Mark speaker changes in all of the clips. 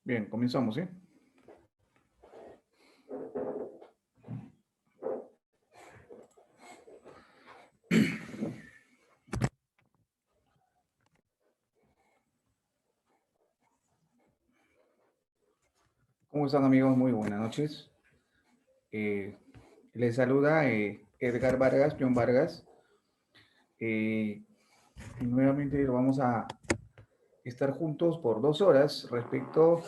Speaker 1: Bien, comenzamos, ¿sí? ¿Cómo están, amigos? Muy buenas noches. Eh, Les saluda Edgar Vargas, John Vargas. Eh, y nuevamente vamos a estar juntos por 2 horas respecto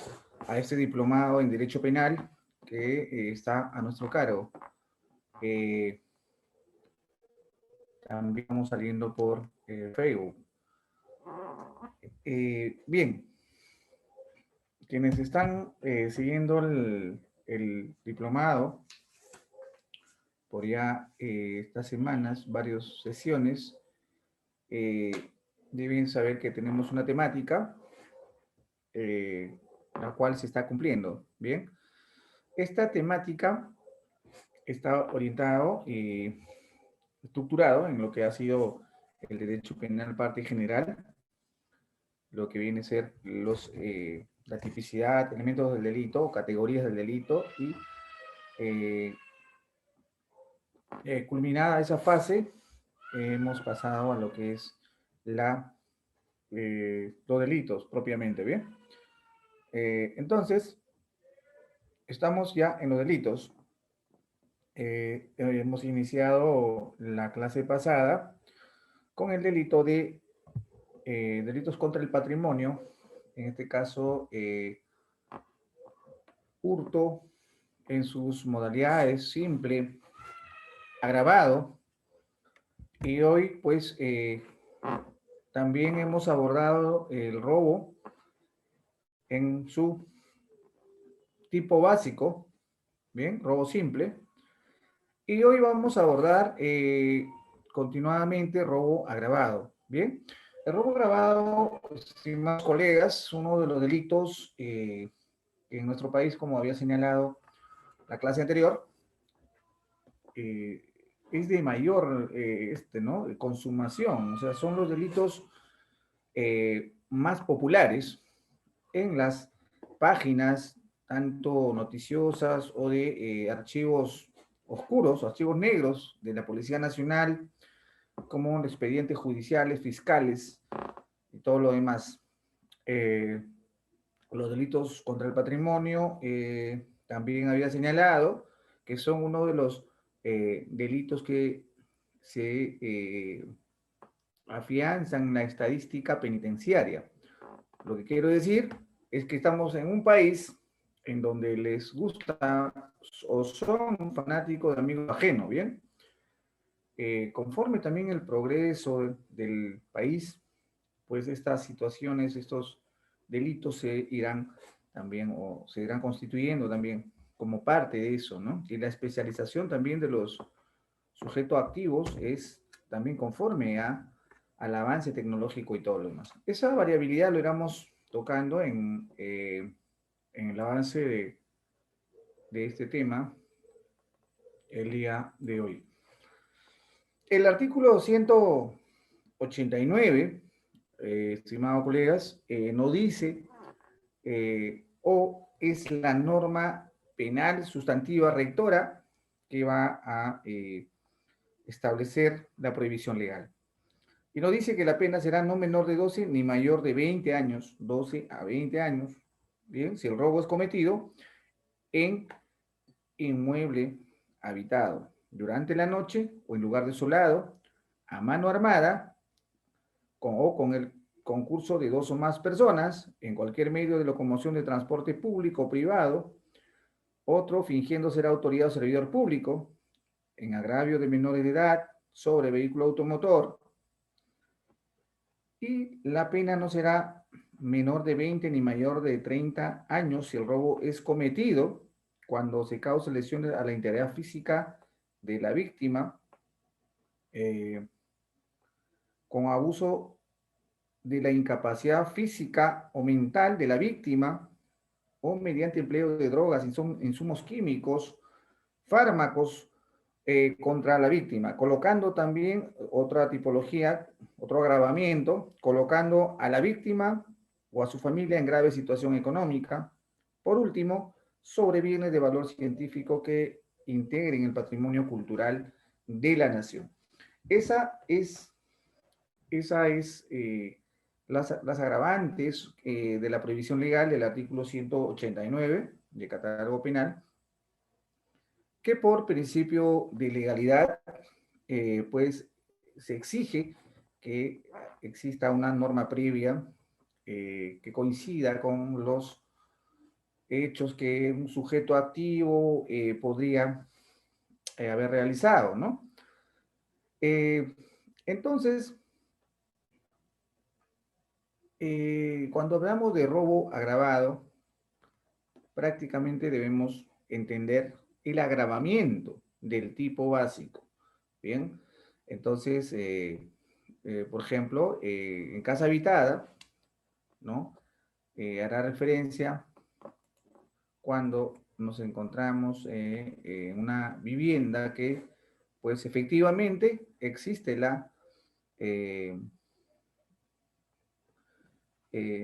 Speaker 1: a este diplomado en Derecho Penal que está a nuestro cargo. Eh, También vamos saliendo por Facebook. Bien, quienes están siguiendo el diplomado por ya estas semanas, varias sesiones, eh, deben saber que tenemos una temática la cual se está cumpliendo. Bien, esta temática está orientado y estructurado en lo que ha sido el derecho penal parte general, lo que viene a ser la tipicidad, elementos del delito, categorías del delito y eh, culminada esa fase, hemos pasado a lo que es los delitos propiamente, ¿bien? Entonces, estamos ya en los delitos. Hemos iniciado la clase pasada con el delito de delitos contra el patrimonio, en este caso, hurto en sus modalidades simple, agravado, y hoy pues también hemos abordado el robo en su tipo básico, bien, robo simple, y hoy vamos a abordar continuadamente robo agravado, bien. El robo agravado, estimados colegas, es uno de los delitos que en nuestro país, como había señalado la clase anterior, eh, es de mayor ¿no? consumación, o sea, son los delitos más populares en las páginas, tanto noticiosas o de archivos oscuros o archivos negros de la Policía Nacional, como expedientes judiciales, fiscales y todo lo demás. Eh, los delitos contra el patrimonio, también había señalado que son uno de los delitos que se afianzan en la estadística penitenciaria. Lo que quiero decir es que estamos en un país en donde les gusta o son fanáticos de amigos ajenos, ¿bien? Conforme también el progreso del país, pues estas situaciones, estos delitos se irán también o se irán constituyendo también como parte de eso, ¿no? Y la especialización también de los sujetos activos es también conforme al avance tecnológico y todo lo demás. Esa variabilidad lo iremos tocando en el avance de este tema el día de hoy. El artículo 189, estimados colegas, nos dice o es la norma penal sustantiva rectora que va a establecer la prohibición legal. Y nos dice que la pena será no menor de 12 ni mayor de 20 años, 12 a 20 años, bien, si el robo es cometido en inmueble habitado durante la noche o en lugar desolado, a mano armada o con el concurso de 2 o más personas en cualquier medio de locomoción de transporte público o privado, otro fingiendo ser autoridad o servidor público, en agravio de menores de edad, sobre vehículo automotor, y la pena no será menor de 20 ni mayor de 30 años si el robo es cometido cuando se cause lesiones a la integridad física de la víctima eh, con abuso de la incapacidad física o mental de la víctima o mediante empleo de drogas, insumos químicos, fármacos contra la víctima, colocando también otra tipología, otro agravamiento, colocando a la víctima o a su familia en grave situación económica, Por último, sobre bienes de valor científico que integren el patrimonio cultural de la nación. Esa es, esa es las agravantes de la prohibición legal del artículo 189 de Catálogo Penal, que por principio de legalidad, pues se exige que exista una norma previa que coincida con los hechos que un sujeto activo podría haber realizado, ¿no? Eh, entonces, cuando hablamos de robo agravado, prácticamente debemos entender el agravamiento del tipo básico. Bien, entonces, por ejemplo, en casa habitada, ¿no? Hará referencia cuando nos encontramos en una vivienda que, pues efectivamente, existe eh,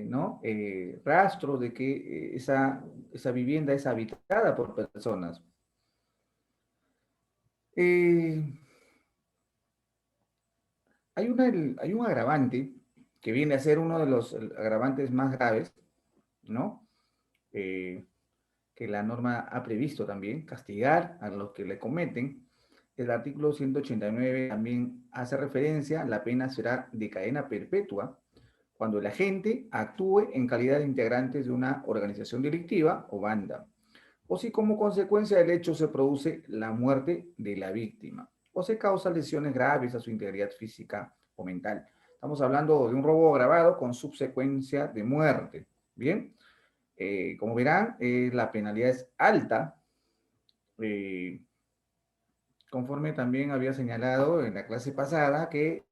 Speaker 1: ¿no? Rastro de que esa vivienda es habitada por personas. Eh, hay un agravante que viene a ser uno de los agravantes más graves, ¿no? Eh, que la norma ha previsto también, castigar a los que le cometen. El artículo 189 también hace referencia, la pena será de cadena perpetua cuando el agente actúe en calidad de integrantes de una organización delictiva o banda, o si como consecuencia del hecho se produce la muerte de la víctima, o se causa lesiones graves a su integridad física o mental. Estamos hablando de un robo agravado con subsecuencia de muerte. Bien, como verán, la penalidad es alta, eh, conforme también había señalado en la clase pasada que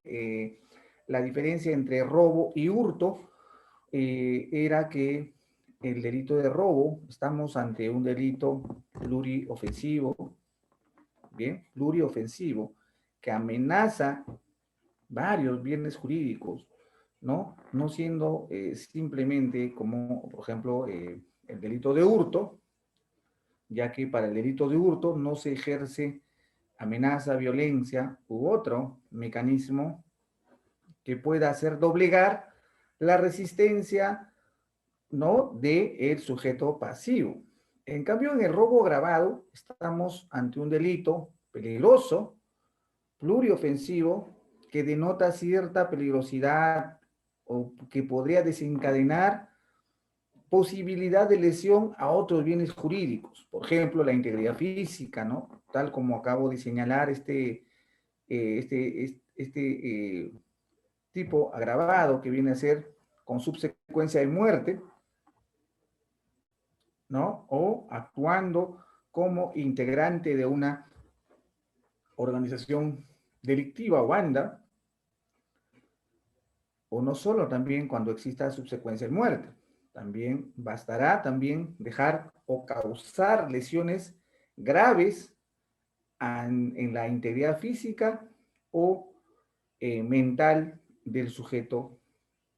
Speaker 1: la diferencia entre robo y hurto era que el delito de robo, estamos ante un delito pluriofensivo, bien, pluriofensivo, que amenaza varios bienes jurídicos, ¿no? No siendo simplemente como, por ejemplo, el delito de hurto, ya que para el delito de hurto no se ejerce amenaza, violencia u otro mecanismo que pueda hacer doblegar la resistencia, ¿no? De el sujeto pasivo. En cambio, en el robo agravado estamos ante un delito peligroso, pluriofensivo, que denota cierta peligrosidad o que podría desencadenar posibilidad de lesión a otros bienes jurídicos, por ejemplo, la integridad física, ¿no? Tal como acabo de señalar, tipo agravado que viene a ser con subsecuencia de muerte, ¿no? O actuando como integrante de una organización delictiva o banda, o no solo también cuando exista subsecuencia de muerte. También bastará también dejar o causar lesiones graves en la integridad física o mental del sujeto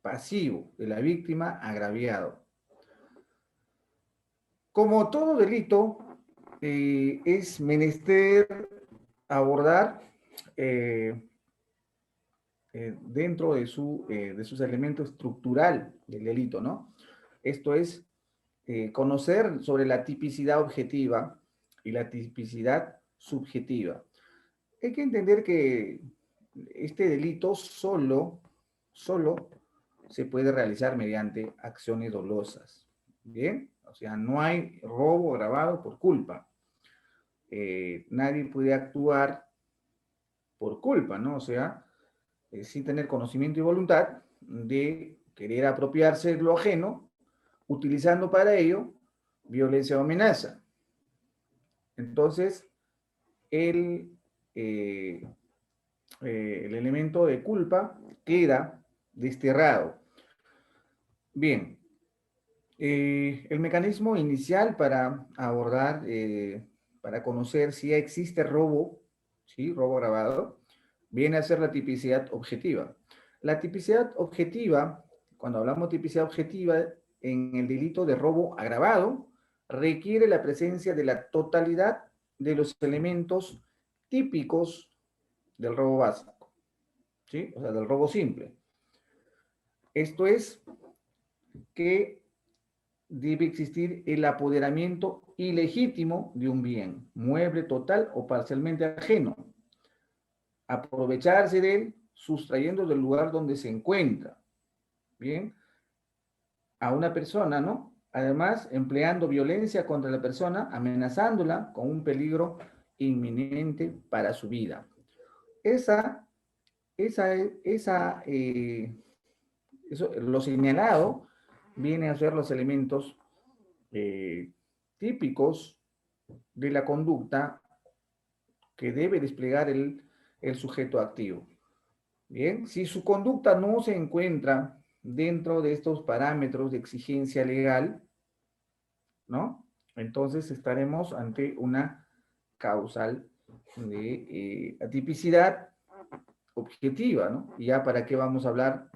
Speaker 1: pasivo, de la víctima agraviado. Como todo delito, es menester abordar dentro de sus elementos estructural del delito, ¿no? Esto es conocer sobre la tipicidad objetiva y la tipicidad subjetiva. Hay que entender que este delito solo se puede realizar mediante acciones dolosas. Bien, o sea, no hay robo agravado por culpa. Nadie puede actuar por culpa, ¿no? O sea, sin tener conocimiento y voluntad de querer apropiarse de lo ajeno, utilizando para ello violencia o amenaza. Entonces, el, eh, el elemento de culpa queda desterrado. Bien, el mecanismo inicial para abordar, para conocer si existe robo, ¿sí? Robo agravado, viene a ser la tipicidad objetiva. La tipicidad objetiva, cuando hablamos de tipicidad objetiva en el delito de robo agravado, requiere la presencia de la totalidad de los elementos típicos del robo básico, ¿sí? O sea, del robo simple. Esto es que debe existir el apoderamiento ilegítimo de un bien, mueble total o parcialmente ajeno, aprovecharse de él, sustrayendo del lugar donde se encuentra, ¿bien? A una persona, ¿no? Además, empleando violencia contra la persona, amenazándola con un peligro inminente para su vida. Esa, esa, eso, lo señalado viene a ser los elementos típicos de la conducta que debe desplegar el sujeto activo. Bien, si su conducta no se encuentra dentro de estos parámetros de exigencia legal, ¿no? Entonces estaremos ante una causal de atipicidad objetiva, ¿no? Y ya para qué vamos a hablar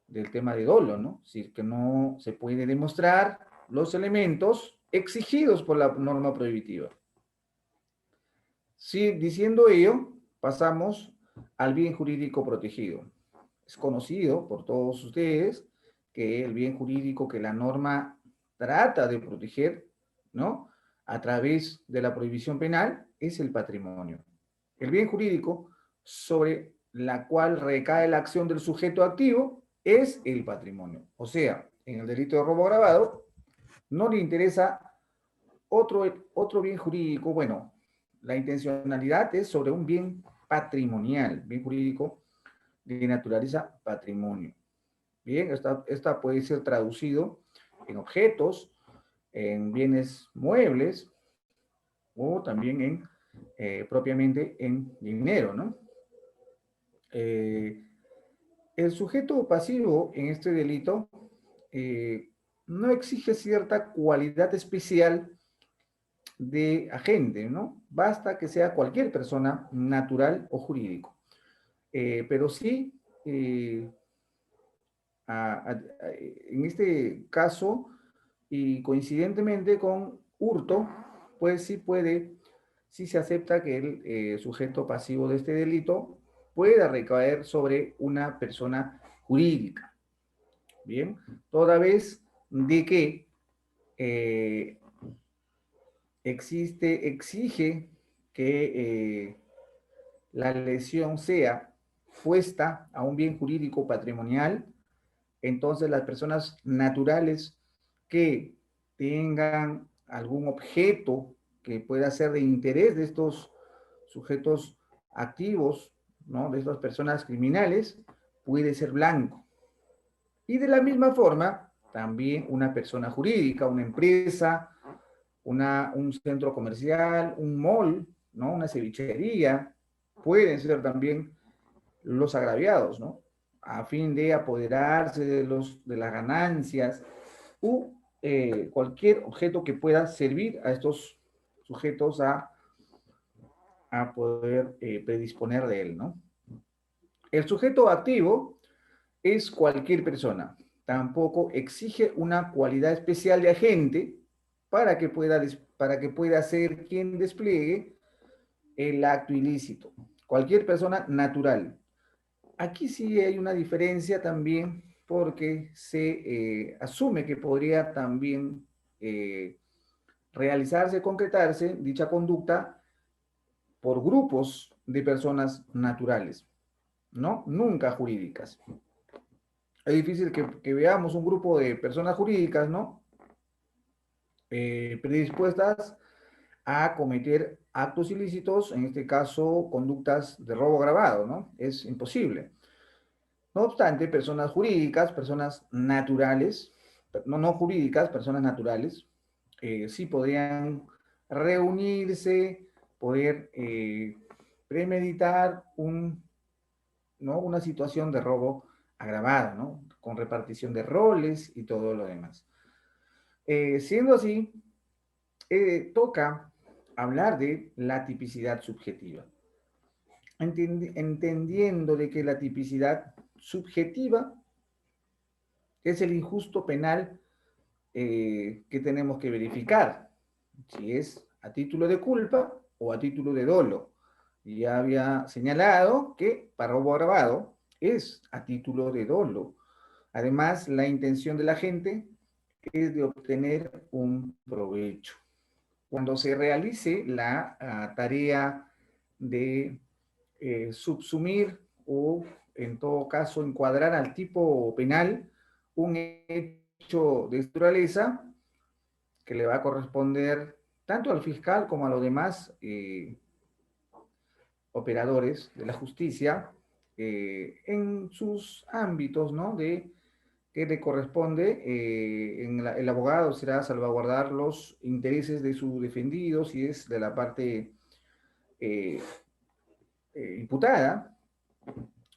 Speaker 1: del tema de dolo, ¿no? Si es que no se puede demostrar los elementos exigidos por la norma prohibitiva. Sí, diciendo ello, pasamos al bien jurídico protegido. Es conocido por todos ustedes que el bien jurídico que la norma trata de proteger, ¿no? A través de la prohibición penal es el patrimonio. El bien jurídico sobre la cual recae la acción del sujeto activo es el patrimonio. O sea, en el delito de robo agravado no le interesa otro bien jurídico. Bueno, la intencionalidad es sobre un bien patrimonial, bien jurídico de naturaleza patrimonio. Bien, esta puede ser traducido en objetos, en bienes muebles o también propiamente en dinero, ¿no? El sujeto pasivo en este delito no exige cierta cualidad especial de agente, ¿no? Basta que sea cualquier persona natural o jurídico. Pero sí, en este caso, y coincidentemente con hurto, pues sí se acepta que el sujeto pasivo de este delito pueda recaer sobre una persona jurídica. Bien, toda vez de que eh, exige que la lesión sea puesta a un bien jurídico patrimonial, entonces las personas naturales que tengan algún objeto que pueda ser de interés de estos sujetos activos, ¿no? De estas personas criminales, puede ser blanco. Y de la misma forma, también una persona jurídica, una empresa, un centro comercial, un mall, ¿no? Una cevichería, pueden ser también los agraviados, ¿no? A fin de apoderarse de las ganancias u cualquier objeto que pueda servir a estos sujetos a poder predisponer de él, ¿no? El sujeto activo es cualquier persona. Tampoco exige una cualidad especial de agente para que pueda ser quien despliegue el acto ilícito. Cualquier persona natural. Aquí sí hay una diferencia también porque se asume que podría también realizarse, concretarse dicha conducta por grupos de personas naturales, ¿no? Nunca jurídicas. Es difícil que veamos un grupo de personas jurídicas, ¿no? Predispuestas a cometer actos ilícitos, en este caso, conductas de robo agravado, ¿no? Es imposible. No obstante, personas jurídicas, personas naturales, no jurídicas, personas naturales, sí podrían reunirse, poder premeditar ¿no? Una situación de robo agravado, ¿no? Con repartición de roles y todo lo demás. Siendo así, toca hablar de la tipicidad subjetiva, entendiendo de que la tipicidad subjetiva es el injusto penal ¿qué tenemos que verificar? Si es a título de culpa o a título de dolo. Y ya había señalado que para robo agravado es a título de dolo. Además, la intención de la gente es de obtener un provecho. Cuando se realice la tarea de subsumir o, en todo caso, encuadrar al tipo penal un hecho de naturaleza que le va a corresponder tanto al fiscal como a los demás operadores de la justicia en sus ámbitos, ¿no? De que le corresponde, el abogado será salvaguardar los intereses de su defendido, si es de la parte eh, imputada,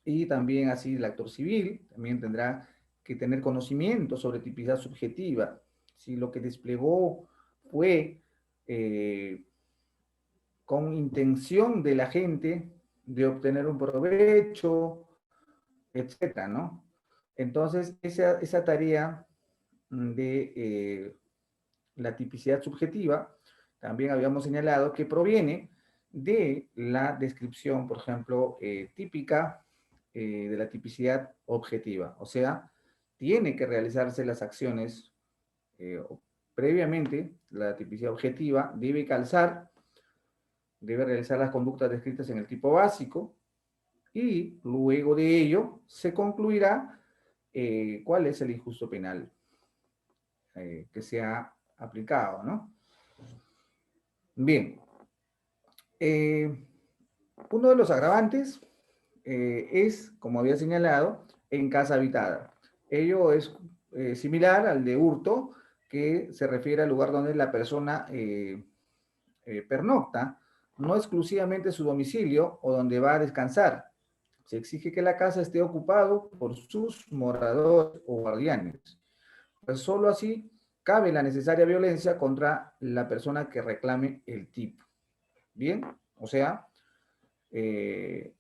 Speaker 1: y también así el actor civil, también tendrá que tener conocimiento sobre tipicidad subjetiva. Si lo que desplegó fue con intención de la gente de obtener un provecho, etcétera, ¿no? Entonces, esa tarea de la tipicidad subjetiva, también habíamos señalado que proviene de la descripción, por ejemplo, típica de la tipicidad objetiva. O sea, tiene que realizarse las acciones previamente, la tipicidad objetiva debe calzar, debe realizar las conductas descritas en el tipo básico y luego de ello se concluirá cuál es el injusto penal que se ha aplicado, ¿no? Bien, eh, uno de los agravantes es, como había señalado, en casa habitada. Ello es similar al de hurto, que se refiere al lugar donde la persona pernocta, no exclusivamente su domicilio o donde va a descansar. Se exige que la casa esté ocupado por sus moradores o guardianes. Pues solo así cabe la necesaria violencia contra la persona que reclame el tipo. Bien, o sea, eh,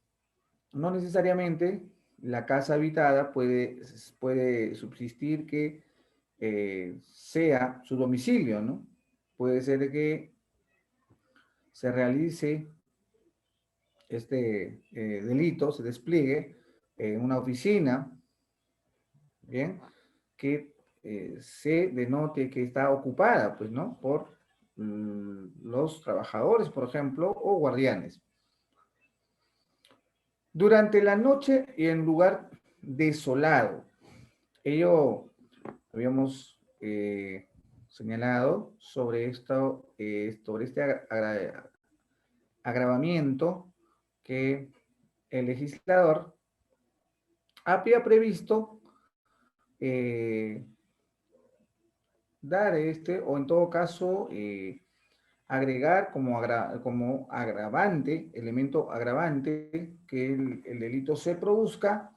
Speaker 1: no necesariamente la casa habitada puede subsistir que sea su domicilio, ¿no? Puede ser que se realice este delito, se despliegue en una oficina, ¿bien? Que se denote que está ocupada, pues, ¿no? Por los trabajadores, por ejemplo, o guardianes. Durante la noche y en lugar desolado. Ello habíamos señalado sobre esto, sobre este agravamiento que el legislador había previsto eh, dar o en todo caso, agregar como agravante, elemento agravante, que el delito se produzca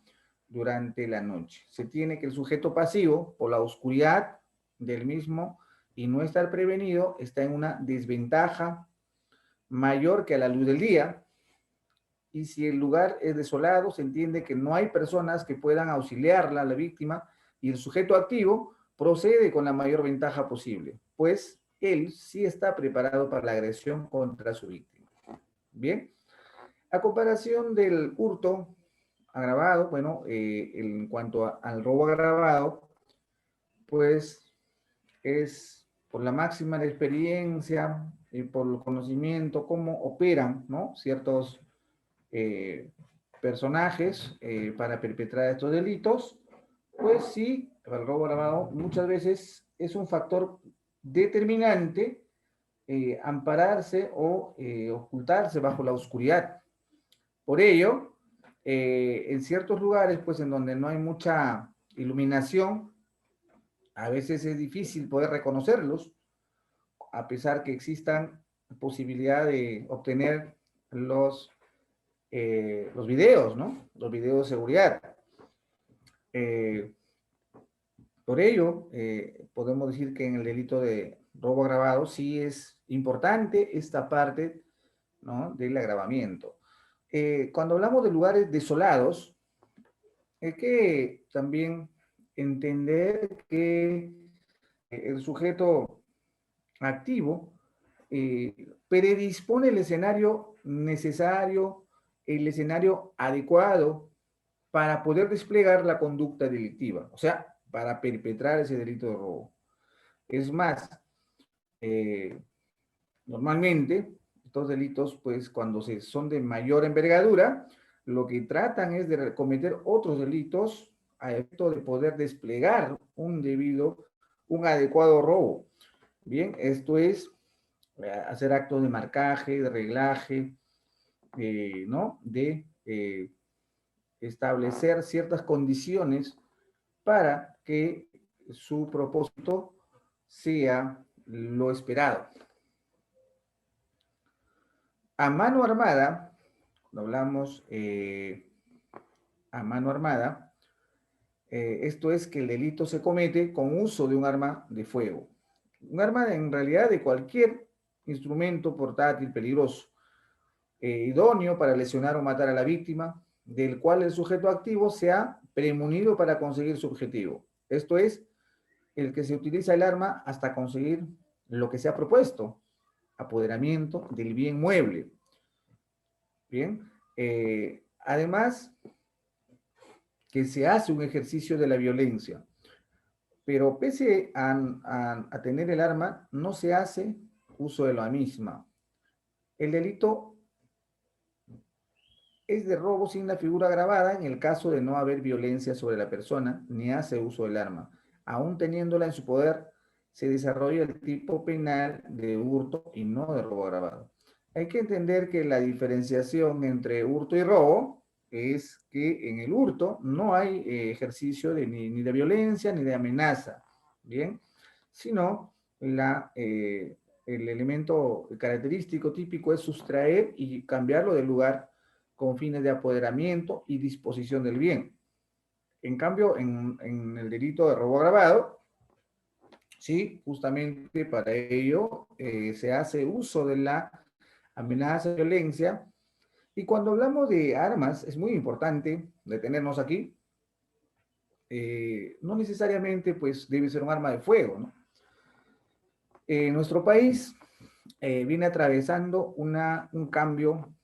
Speaker 1: durante la noche. Se tiene que el sujeto pasivo, por la oscuridad del mismo y no estar prevenido, está en una desventaja mayor que a la luz del día. Y si el lugar es desolado, se entiende que no hay personas que puedan auxiliarla, a la víctima, y el sujeto activo procede con la mayor ventaja posible, pues él sí está preparado para la agresión contra su víctima. Bien, a comparación del hurto agravado, bueno, en cuanto al robo agravado, pues es por la máxima experiencia y por el conocimiento, cómo operan, ¿no? Ciertos eh, personajes para perpetrar estos delitos, pues sí, el robo agravado muchas veces es un factor determinante ampararse o ocultarse bajo la oscuridad. Por ello, en ciertos lugares, pues en donde no hay mucha iluminación, a veces es difícil poder reconocerlos, a pesar que existan posibilidad de obtener los videos, ¿no? Los videos de seguridad. Eh, por ello, podemos decir que en el delito de robo agravado sí es importante esta parte, ¿no? Del agravamiento. Cuando hablamos de lugares desolados, hay que también entender que el sujeto activo predispone el escenario necesario, el escenario adecuado para poder desplegar la conducta delictiva, o sea, para perpetrar ese delito de robo. Es más, normalmente estos delitos, pues cuando son de mayor envergadura, lo que tratan es de cometer otros delitos a efecto de poder desplegar un adecuado robo. Bien, esto es hacer actos de marcaje, de reglaje, ¿no? De establecer ciertas condiciones para que su propósito sea lo esperado. A mano armada, cuando hablamos a mano armada, esto es que el delito se comete con uso de un arma de fuego. Un arma en realidad de cualquier instrumento portátil peligroso, idóneo para lesionar o matar a la víctima, del cual el sujeto activo se ha premunido para conseguir su objetivo. Esto es, el que se utiliza el arma hasta conseguir lo que se ha propuesto, apoderamiento del bien mueble. Bien, además que se hace un ejercicio de la violencia, pero pese a tener el arma, no se hace uso de la misma. El delito es de robo sin la figura grabada en el caso de no haber violencia sobre la persona, ni hace uso del arma. Aún teniéndola en su poder, se desarrolla el tipo penal de hurto y no de robo agravado. Hay que entender que la diferenciación entre hurto y robo es que en el hurto no hay ejercicio ni de violencia ni de amenaza, ¿bien? Sino el elemento característico típico es sustraer y cambiarlo del lugar con fines de apoderamiento y disposición del bien. En cambio, en el delito de robo agravado, sí, justamente para ello se hace uso de la amenaza de violencia. Y cuando hablamos de armas, es muy importante detenernos aquí. No necesariamente pues debe ser un arma de fuego, ¿no? Nuestro país viene atravesando un cambio,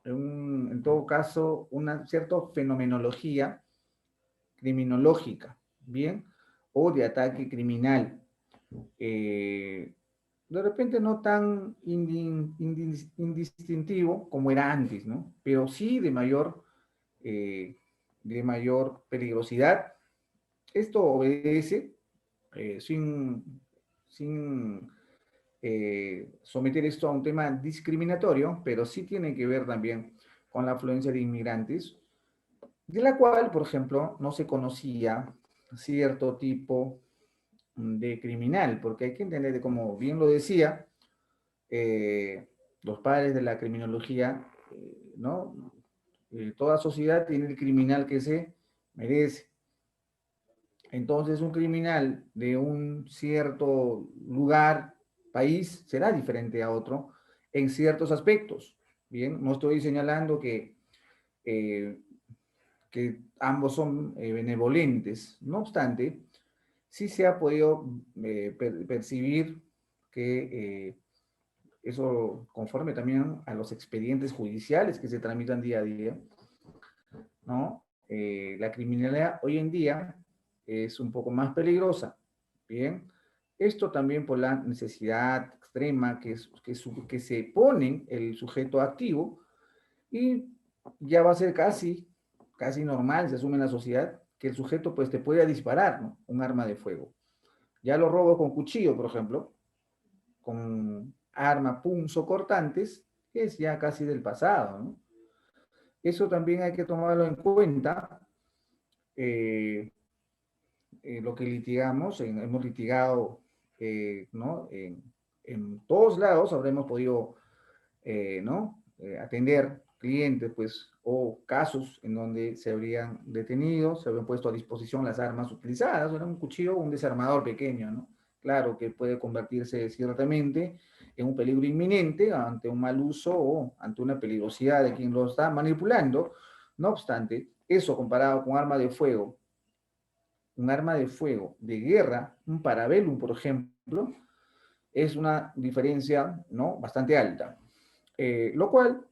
Speaker 1: en todo caso, una cierta fenomenología criminológica, ¿bien? O de ataque criminal. De repente no tan indistintivo como era antes, ¿no? Pero sí eh, de mayor peligrosidad. Esto obedece, sin someter esto a un tema discriminatorio, pero sí tiene que ver también con la afluencia de inmigrantes, de la cual, por ejemplo, no se conocía cierto tipo de criminal, porque hay que entender, como bien lo decía, los padres de la criminología, ¿no? Toda sociedad tiene el criminal que se merece. Entonces, un criminal de un cierto lugar, país, será diferente a otro en ciertos aspectos. Bien, no estoy señalando eh, que ambos son benevolentes. No obstante, sí se ha podido percibir que eso conforme también a los expedientes judiciales que se tramitan día a día, ¿no? La criminalidad hoy en día es un poco más peligrosa, ¿bien? Esto también por la necesidad extrema que se pone el sujeto activo y ya va a ser casi normal, se asume en la sociedad, que el sujeto pues te pueda disparar, ¿no? Un arma de fuego. Ya los robos con cuchillo, por ejemplo, con arma punzocortantes, es ya casi del pasado, ¿no? Eso también hay que tomarlo en cuenta. eh, lo que litigamos, hemos litigado, ¿no? En todos lados habremos podido, ¿no? Atender clientes, pues, o casos en donde se habrían detenido, se habrían puesto a disposición las armas utilizadas, era un cuchillo o un desarmador pequeño, ¿no? Claro que puede convertirse ciertamente en un peligro inminente ante un mal uso o ante una peligrosidad de quien lo está manipulando. No obstante, eso comparado con arma de fuego, un arma de fuego de guerra, un parabellum, por ejemplo, es una diferencia, ¿no?, bastante alta. Lo cual,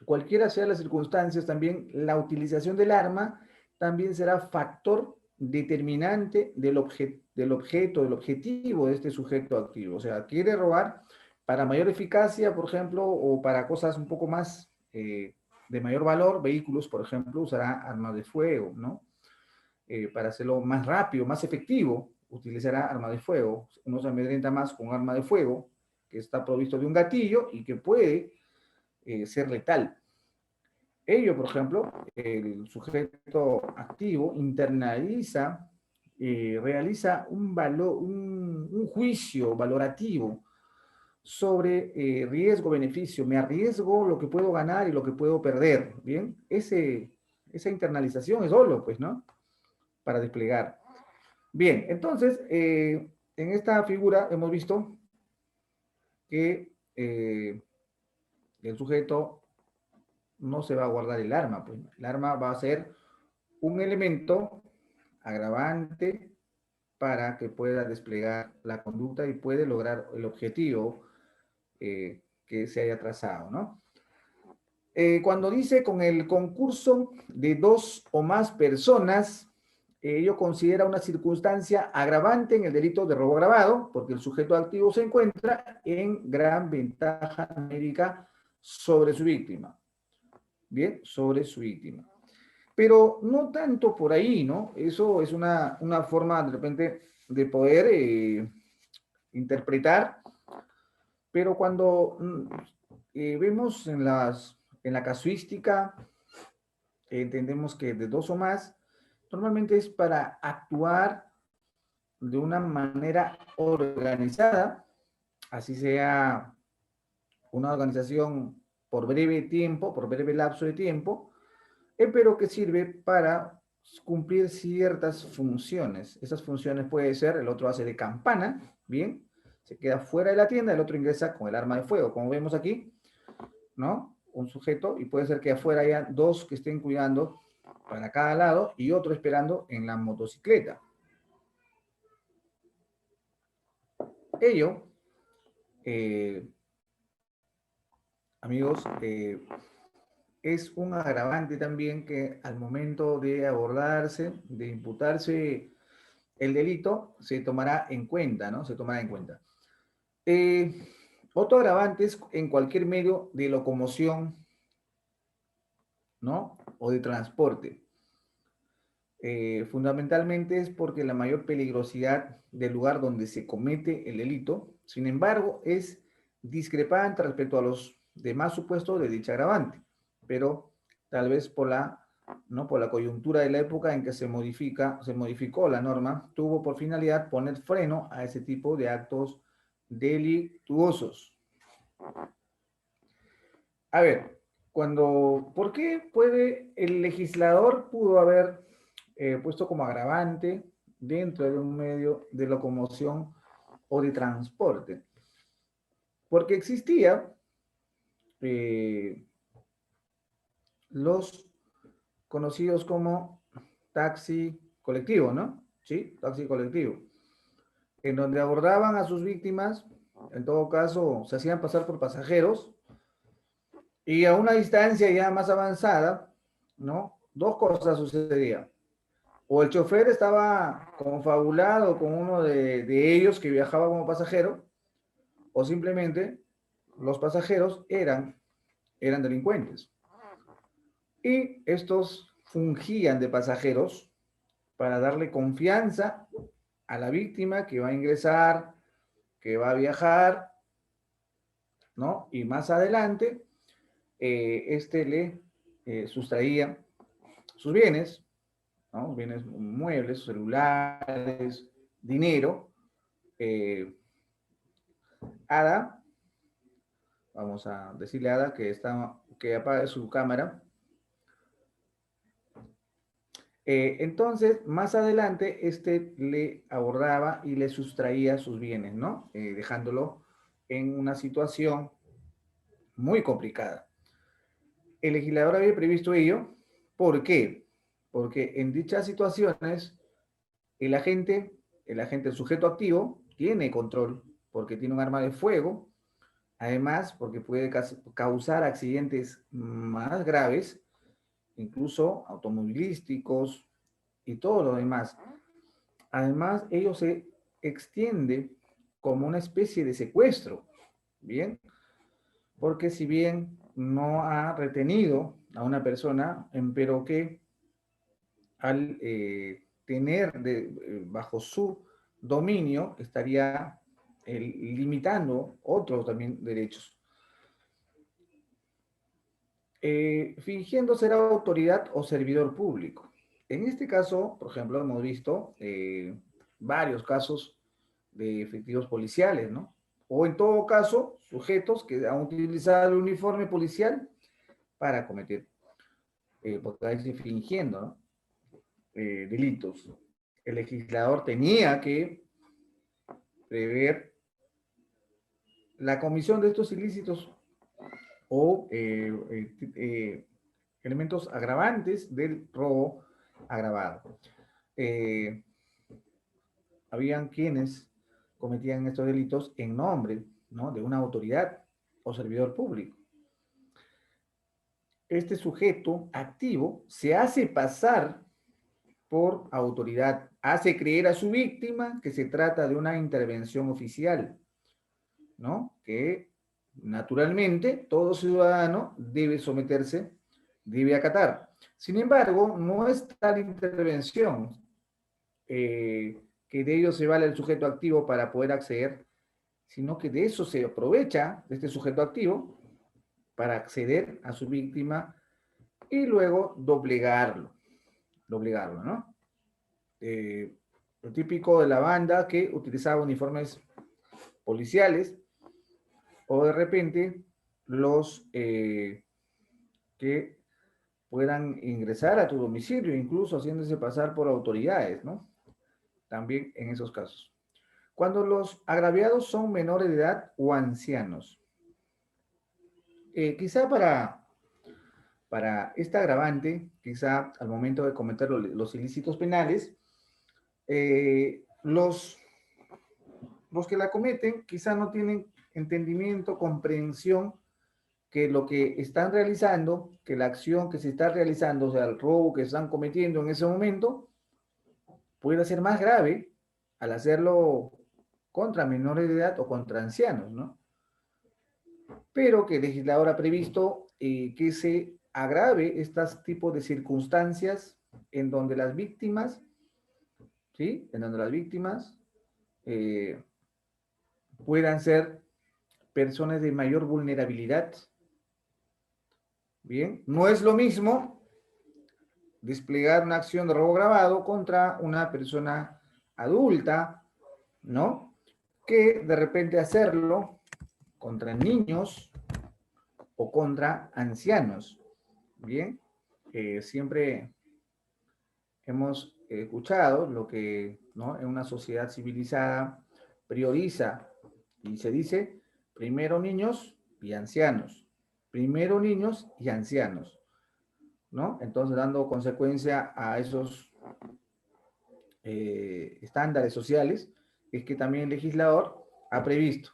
Speaker 1: cualquiera sea las circunstancias, también la utilización del arma también será factor determinante del objeto, del objetivo de este sujeto activo. O sea, quiere robar para mayor eficacia, por ejemplo, o para cosas un poco más de mayor valor, vehículos, por ejemplo, usará armas de fuego, ¿no? Para hacerlo más rápido, más efectivo, utilizará arma de fuego. Uno se amedrenta más con arma de fuego, que está provisto de un gatillo y que puede ser letal. Ello, por ejemplo, el sujeto activo internaliza, realiza un juicio valorativo sobre riesgo-beneficio. Me arriesgo lo que puedo ganar y lo que puedo perder. Bien, esa internalización es solo, pues, ¿no? Para desplegar. Bien, entonces, en esta figura hemos visto que el sujeto no se va a guardar el arma, pues el arma va a ser un elemento agravante para que pueda desplegar la conducta y puede lograr el objetivo que se haya trazado, ¿no? Cuando dice con el concurso de dos o más personas, ello considera una circunstancia agravante en el delito de robo agravado, porque el sujeto activo se encuentra en gran ventaja numérica sobre su víctima. Bien, sobre su víctima. Pero no tanto por ahí, ¿no? Eso es una forma de repente de poder interpretar, pero cuando vemos en la casuística, entendemos que de dos o más, normalmente es para actuar de una manera organizada, así sea una organización por breve tiempo, por breve lapso de tiempo, pero que sirve para cumplir ciertas funciones. Esas funciones puede ser, el otro hace de campana, bien, se queda fuera de la tienda, el otro ingresa con el arma de fuego, como vemos aquí, ¿no? Un sujeto, y puede ser que afuera haya dos que estén cuidando para cada lado y otro esperando en la motocicleta. Ello, amigos, es un agravante también que al momento de abordarse, de imputarse el delito, se tomará en cuenta, ¿no? Se tomará en cuenta. Otro agravante es en cualquier medio de locomoción, ¿no? O de transporte. Fundamentalmente es porque la mayor peligrosidad del lugar donde se comete el delito, sin embargo, es discrepante respecto a los demás supuestos de dicha agravante, pero tal vez ¿no?, por la coyuntura de la época en que se modificó la norma, tuvo por finalidad poner freno a ese tipo de actos delictuosos. A ver, ¿por qué el legislador pudo haber puesto como agravante dentro de un medio de locomoción o de transporte? Porque existía los conocidos como taxi colectivo, ¿no? Sí, taxi colectivo, en donde abordaban a sus víctimas, en todo caso se hacían pasar por pasajeros, y a una distancia ya más avanzada, ¿no? Dos cosas sucedían. O el chofer estaba confabulado con uno de ellos que viajaba como pasajero, o simplemente los pasajeros eran delincuentes. Y estos fungían de pasajeros para darle confianza a la víctima que va a ingresar, que va a viajar, ¿no? Y más adelante, le sustraía sus bienes, ¿no? Bienes muebles, celulares, dinero. Ada, vamos a decirle a Ada que apague su cámara. Entonces, más adelante, le abordaba y le sustraía sus bienes, ¿no? Dejándolo en una situación muy complicada. El legislador había previsto ello. ¿Por qué? Porque en dichas situaciones El agente, el sujeto activo, tiene control porque tiene un arma de fuego, además porque puede causar accidentes más graves, incluso automovilísticos y todo lo demás. Además, ello se extiende como una especie de secuestro, ¿bien? Porque si bien no ha retenido a una persona, pero que al tener bajo su dominio estaría limitando otros también derechos. Fingiendo ser autoridad o servidor público. En este caso, por ejemplo, hemos visto varios casos de efectivos policiales, ¿no? O en todo caso, sujetos que han utilizado el uniforme policial para cometer, porque ahí fingiendo, ¿no? Delitos. El legislador tenía que prever la comisión de estos ilícitos o elementos agravantes del robo agravado. Eh, Habían quienes cometían estos delitos en nombre, ¿no?, de una autoridad o servidor público. Este sujeto activo se hace pasar por autoridad, hace creer a su víctima que se trata de una intervención oficial, ¿no? Que naturalmente todo ciudadano debe someterse, debe acatar. Sin embargo, no es tal intervención que de ello se vale el sujeto activo para poder acceder, sino que de eso se aprovecha, de este sujeto activo, para acceder a su víctima y luego doblegarlo, ¿no? Lo típico de la banda que utilizaba uniformes policiales o de repente los que puedan ingresar a tu domicilio, incluso haciéndose pasar por autoridades, ¿no? También en esos casos. Cuando los agraviados son menores de edad o ancianos. Quizá para este agravante, quizá al momento de cometer los ilícitos penales, los que la cometen quizá no tienen entendimiento, comprensión que lo que están realizando, que la acción que se está realizando, o sea, el robo que están cometiendo en ese momento, puede ser más grave al hacerlo contra menores de edad o contra ancianos, ¿no? Pero que el legislador ha previsto que se agrave estos tipos de circunstancias en donde las víctimas, ¿sí? En donde las víctimas eh, puedan ser personas de mayor vulnerabilidad. Bien, no es lo mismo desplegar una acción de robo grabado contra una persona adulta, ¿no? Que de repente hacerlo contra niños o contra ancianos. Bien, siempre hemos escuchado lo que, ¿no?, en una sociedad civilizada prioriza y se dice primero niños y ancianos, primero niños y ancianos, ¿no? Entonces, dando consecuencia a esos estándares sociales, es que también el legislador ha previsto,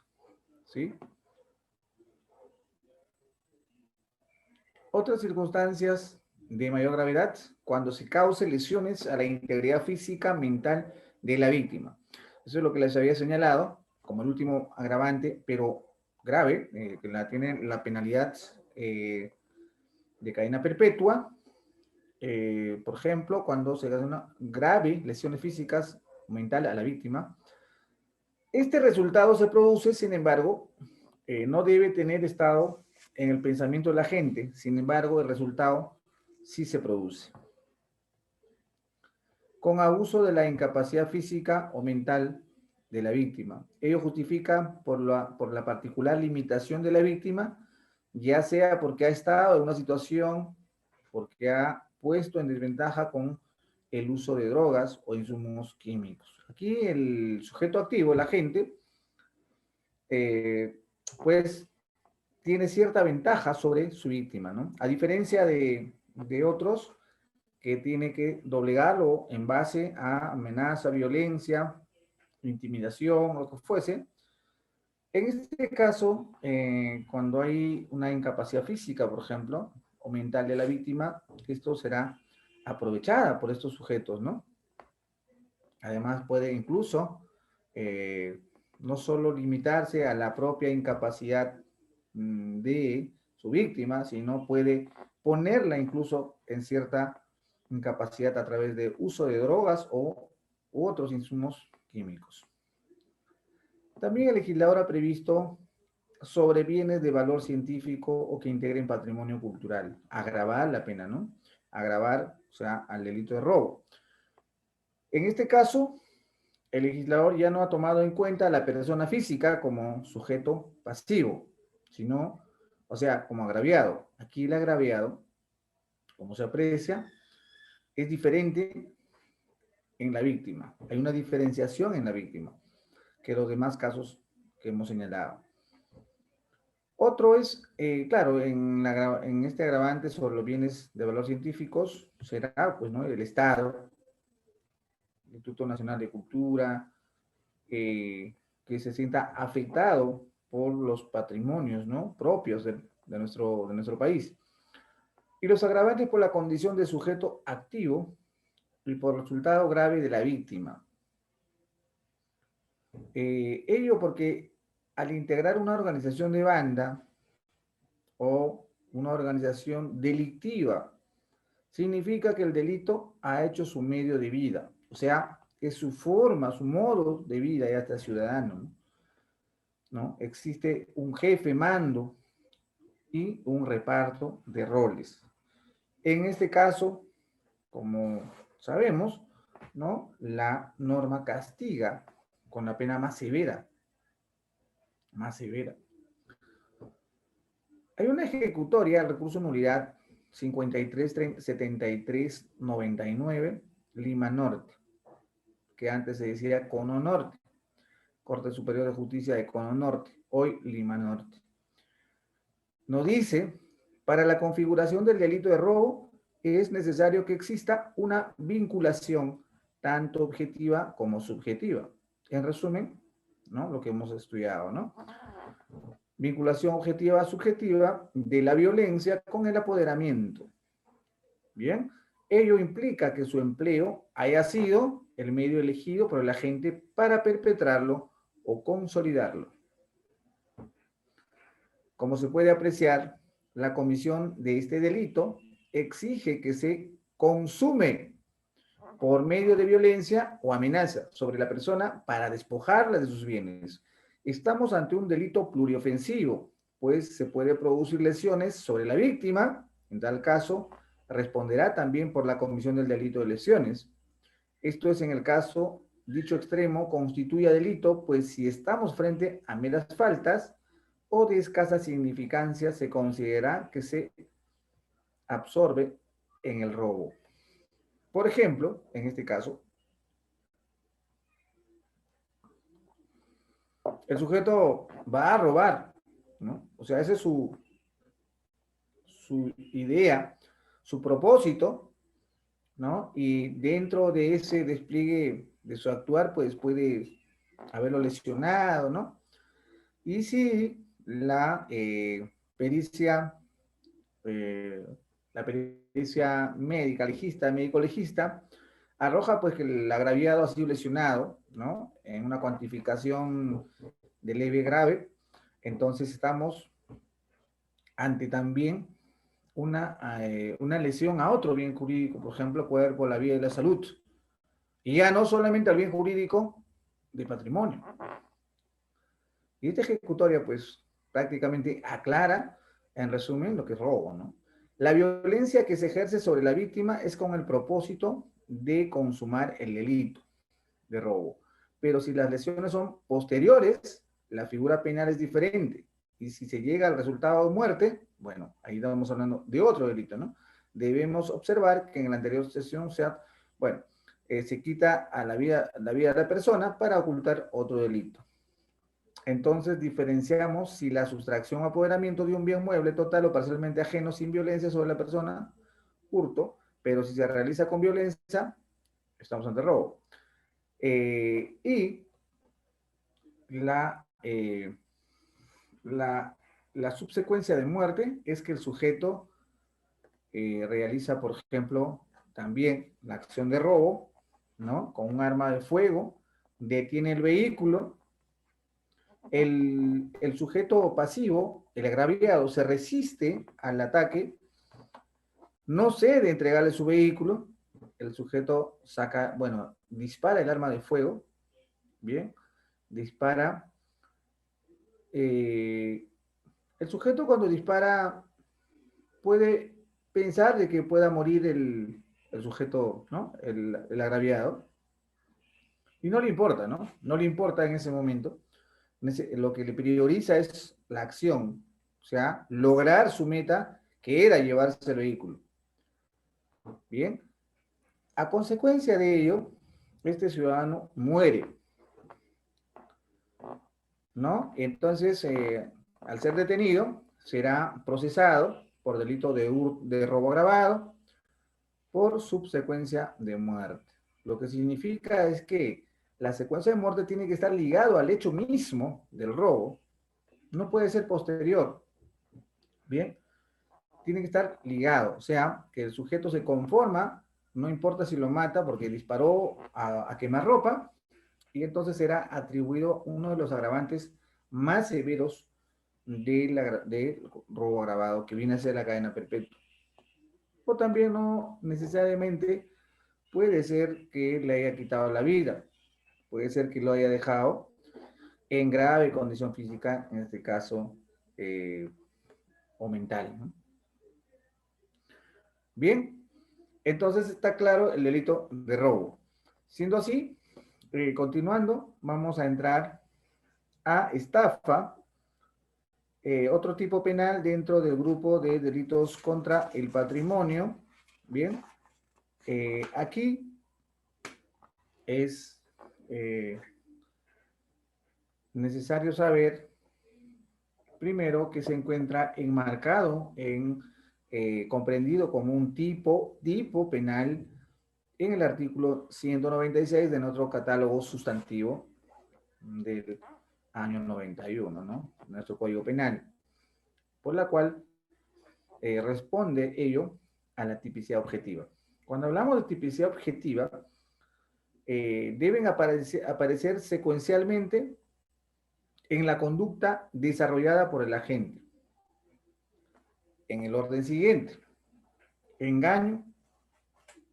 Speaker 1: ¿sí? Otras circunstancias de mayor gravedad, cuando se cause lesiones a la integridad física, mental de la víctima. Eso es lo que les había señalado como el último agravante, pero grave, que tiene la penalidad de cadena perpetua, por ejemplo, cuando se da una grave lesiones físicas mental a la víctima. Este resultado se produce, sin embargo, no debe tener estado en el pensamiento de la gente, sin embargo, el resultado sí se produce. Con abuso de la incapacidad física o mental de la víctima. Ello justifica por la particular limitación de la víctima, ya sea porque ha estado en una situación, porque ha puesto en desventaja con el uso de drogas o insumos químicos. Aquí el sujeto activo, el agente, pues tiene cierta ventaja sobre su víctima, ¿no? A diferencia de otros que tiene que doblegarlo en base a amenaza, violencia, intimidación, lo que fuese. En este caso, cuando hay una incapacidad física, por ejemplo, o mental de la víctima, esto será aprovechada por estos sujetos, ¿no? Además, puede incluso eh, no solo limitarse a la propia incapacidad de su víctima, sino puede ponerla incluso en cierta incapacidad a través de uso de drogas o u otros insumos químicos. También el legislador ha previsto sobre bienes de valor científico o que integren patrimonio cultural. Agravar la pena, ¿no? Agravar, o sea, al delito de robo. En este caso, el legislador ya no ha tomado en cuenta a la persona física como sujeto pasivo, sino, o sea, como agraviado. Aquí el agraviado, como se aprecia, es diferente en la víctima. Hay una diferenciación en la víctima que los demás casos que hemos señalado. Otro es, claro, en este agravante sobre los bienes de valor científicos será, pues, ¿no? El Estado, el Instituto Nacional de Cultura, que se sienta afectado por los patrimonios, ¿no? Propios de nuestro país. Y los agravantes por la condición de sujeto activo y por resultado grave de la víctima. Ello porque al integrar una organización de banda o una organización delictiva, significa que el delito ha hecho su medio de vida, o sea, que su forma, su modo de vida ya está ciudadano, ¿no? Existe un jefe mando y un reparto de roles. En este caso, como sabemos, ¿no? La norma castiga con la pena más severa, más severa. Hay una ejecutoria al recurso de nulidad 537399 Lima Norte, que antes se decía Cono Norte, Corte Superior de Justicia de Cono Norte, hoy Lima Norte. Nos dice, para la configuración del delito de robo es necesario que exista una vinculación tanto objetiva como subjetiva. En resumen, ¿no? Lo que hemos estudiado, ¿no? Vinculación objetiva subjetiva de la violencia con el apoderamiento. Bien, ello implica que su empleo haya sido el medio elegido por el agente para perpetrarlo o consolidarlo. Como se puede apreciar, la comisión de este delito exige que se consume por medio de violencia o amenaza sobre la persona para despojarla de sus bienes. Estamos ante un delito pluriofensivo, pues se puede producir lesiones sobre la víctima, en tal caso, responderá también por la comisión del delito de lesiones. Esto es en el caso, dicho extremo constituya delito, pues si estamos frente a meras faltas o de escasa significancia, se considera que se absorbe en el robo. Por ejemplo, en este caso, el sujeto va a robar, ¿no? O sea, esa es su idea, su propósito, ¿no? Y dentro de ese despliegue de su actuar, pues puede haberlo lesionado, ¿no? Y si pericia, eh, la pericia médica, legista, médico-legista, arroja pues que el agraviado ha sido lesionado, ¿no? En una cuantificación de leve grave, entonces estamos ante también una lesión a otro bien jurídico, por ejemplo, cuerpo, la vida y la salud. Y ya no solamente al bien jurídico de patrimonio. Y esta ejecutoria, pues, prácticamente aclara, en resumen, lo que es robo, ¿no? La violencia que se ejerce sobre la víctima es con el propósito de consumar el delito de robo. Pero si las lesiones son posteriores, la figura penal es diferente. Y si se llega al resultado de muerte, bueno, ahí estamos hablando de otro delito, ¿no? Debemos observar que en la anterior sesión bueno, se quita a la vida de la persona para ocultar otro delito. Entonces diferenciamos si la sustracción o apoderamiento de un bien mueble total o parcialmente ajeno sin violencia sobre la persona, hurto, pero si se realiza con violencia, estamos ante robo. Y la, la, la subsecuencia de muerte es que el sujeto realiza, por ejemplo, también la acción de robo, ¿no? Con un arma de fuego, detiene el vehículo, el sujeto pasivo, el agraviado, se resiste al ataque, no cede entregarle su vehículo, el sujeto saca, bueno, dispara el arma de fuego, bien, dispara. eh, el sujeto cuando dispara puede pensar de que pueda morir el sujeto, ¿no? El agraviado, y no le importa, ¿no? No le importa en ese momento. Lo que le prioriza es la acción, o sea, lograr su meta, que era llevarse el vehículo. Bien, a consecuencia de ello, este ciudadano muere, ¿no? Entonces, al ser detenido, será procesado por delito de robo agravado por subsecuencia de muerte. Lo que significa es que la secuencia de muerte tiene que estar ligado al hecho mismo del robo, no puede ser posterior, ¿bien? Tiene que estar ligado, o sea, que el sujeto se conforma, no importa si lo mata porque disparó a quemarropa, y entonces será atribuido uno de los agravantes más severos de robo agravado, que viene a ser la cadena perpetua. O también no necesariamente puede ser que le haya quitado la vida, puede ser que lo haya dejado en grave condición física, en este caso, eh, o mental, ¿no? Bien, entonces está claro el delito de robo. Siendo así, continuando, vamos a entrar a estafa, otro tipo penal dentro del grupo de delitos contra el patrimonio. Bien, aquí es eh, necesario saber primero que se encuentra enmarcado comprendido como un tipo penal en el artículo 196 de nuestro catálogo sustantivo del año 91, ¿no? Nuestro Código Penal, por la cual responde ello a la tipicidad objetiva. Cuando hablamos de tipicidad objetiva, deben aparecer secuencialmente en la conducta desarrollada por el agente, en el orden siguiente: engaño,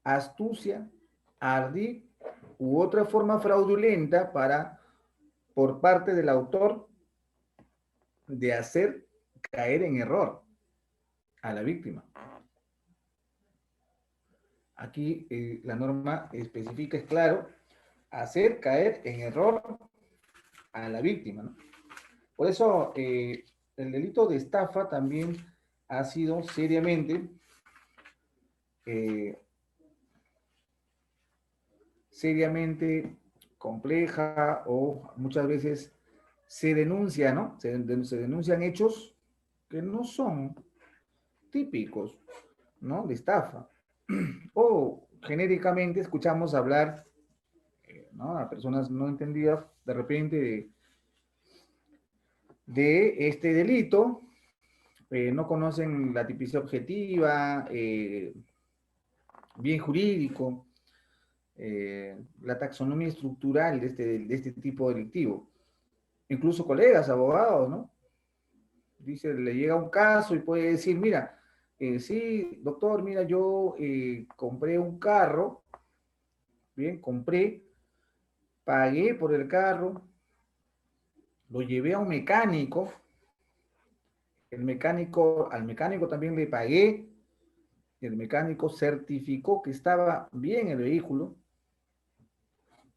Speaker 1: astucia, ardid u otra forma fraudulenta por parte del autor de hacer caer en error a la víctima. Aquí la norma especifica, es claro, hacer caer en error a la víctima, ¿no? Por eso el delito de estafa también ha sido eh, seriamente compleja, o muchas veces se denuncia, ¿no? Se denuncian hechos que no son típicos, ¿no? De estafa. O genéricamente escuchamos hablar, ¿no? A personas no entendidas de repente de este delito, no conocen la tipicidad objetiva, bien jurídico, la taxonomía estructural de este tipo delictivo. Incluso colegas, abogados, ¿no? Dice, le llega un caso y puede decir, mira, sí, doctor, mira, yo compré un carro, bien, pagué por el carro, lo llevé a un mecánico, al mecánico también le pagué, el mecánico certificó que estaba bien el vehículo,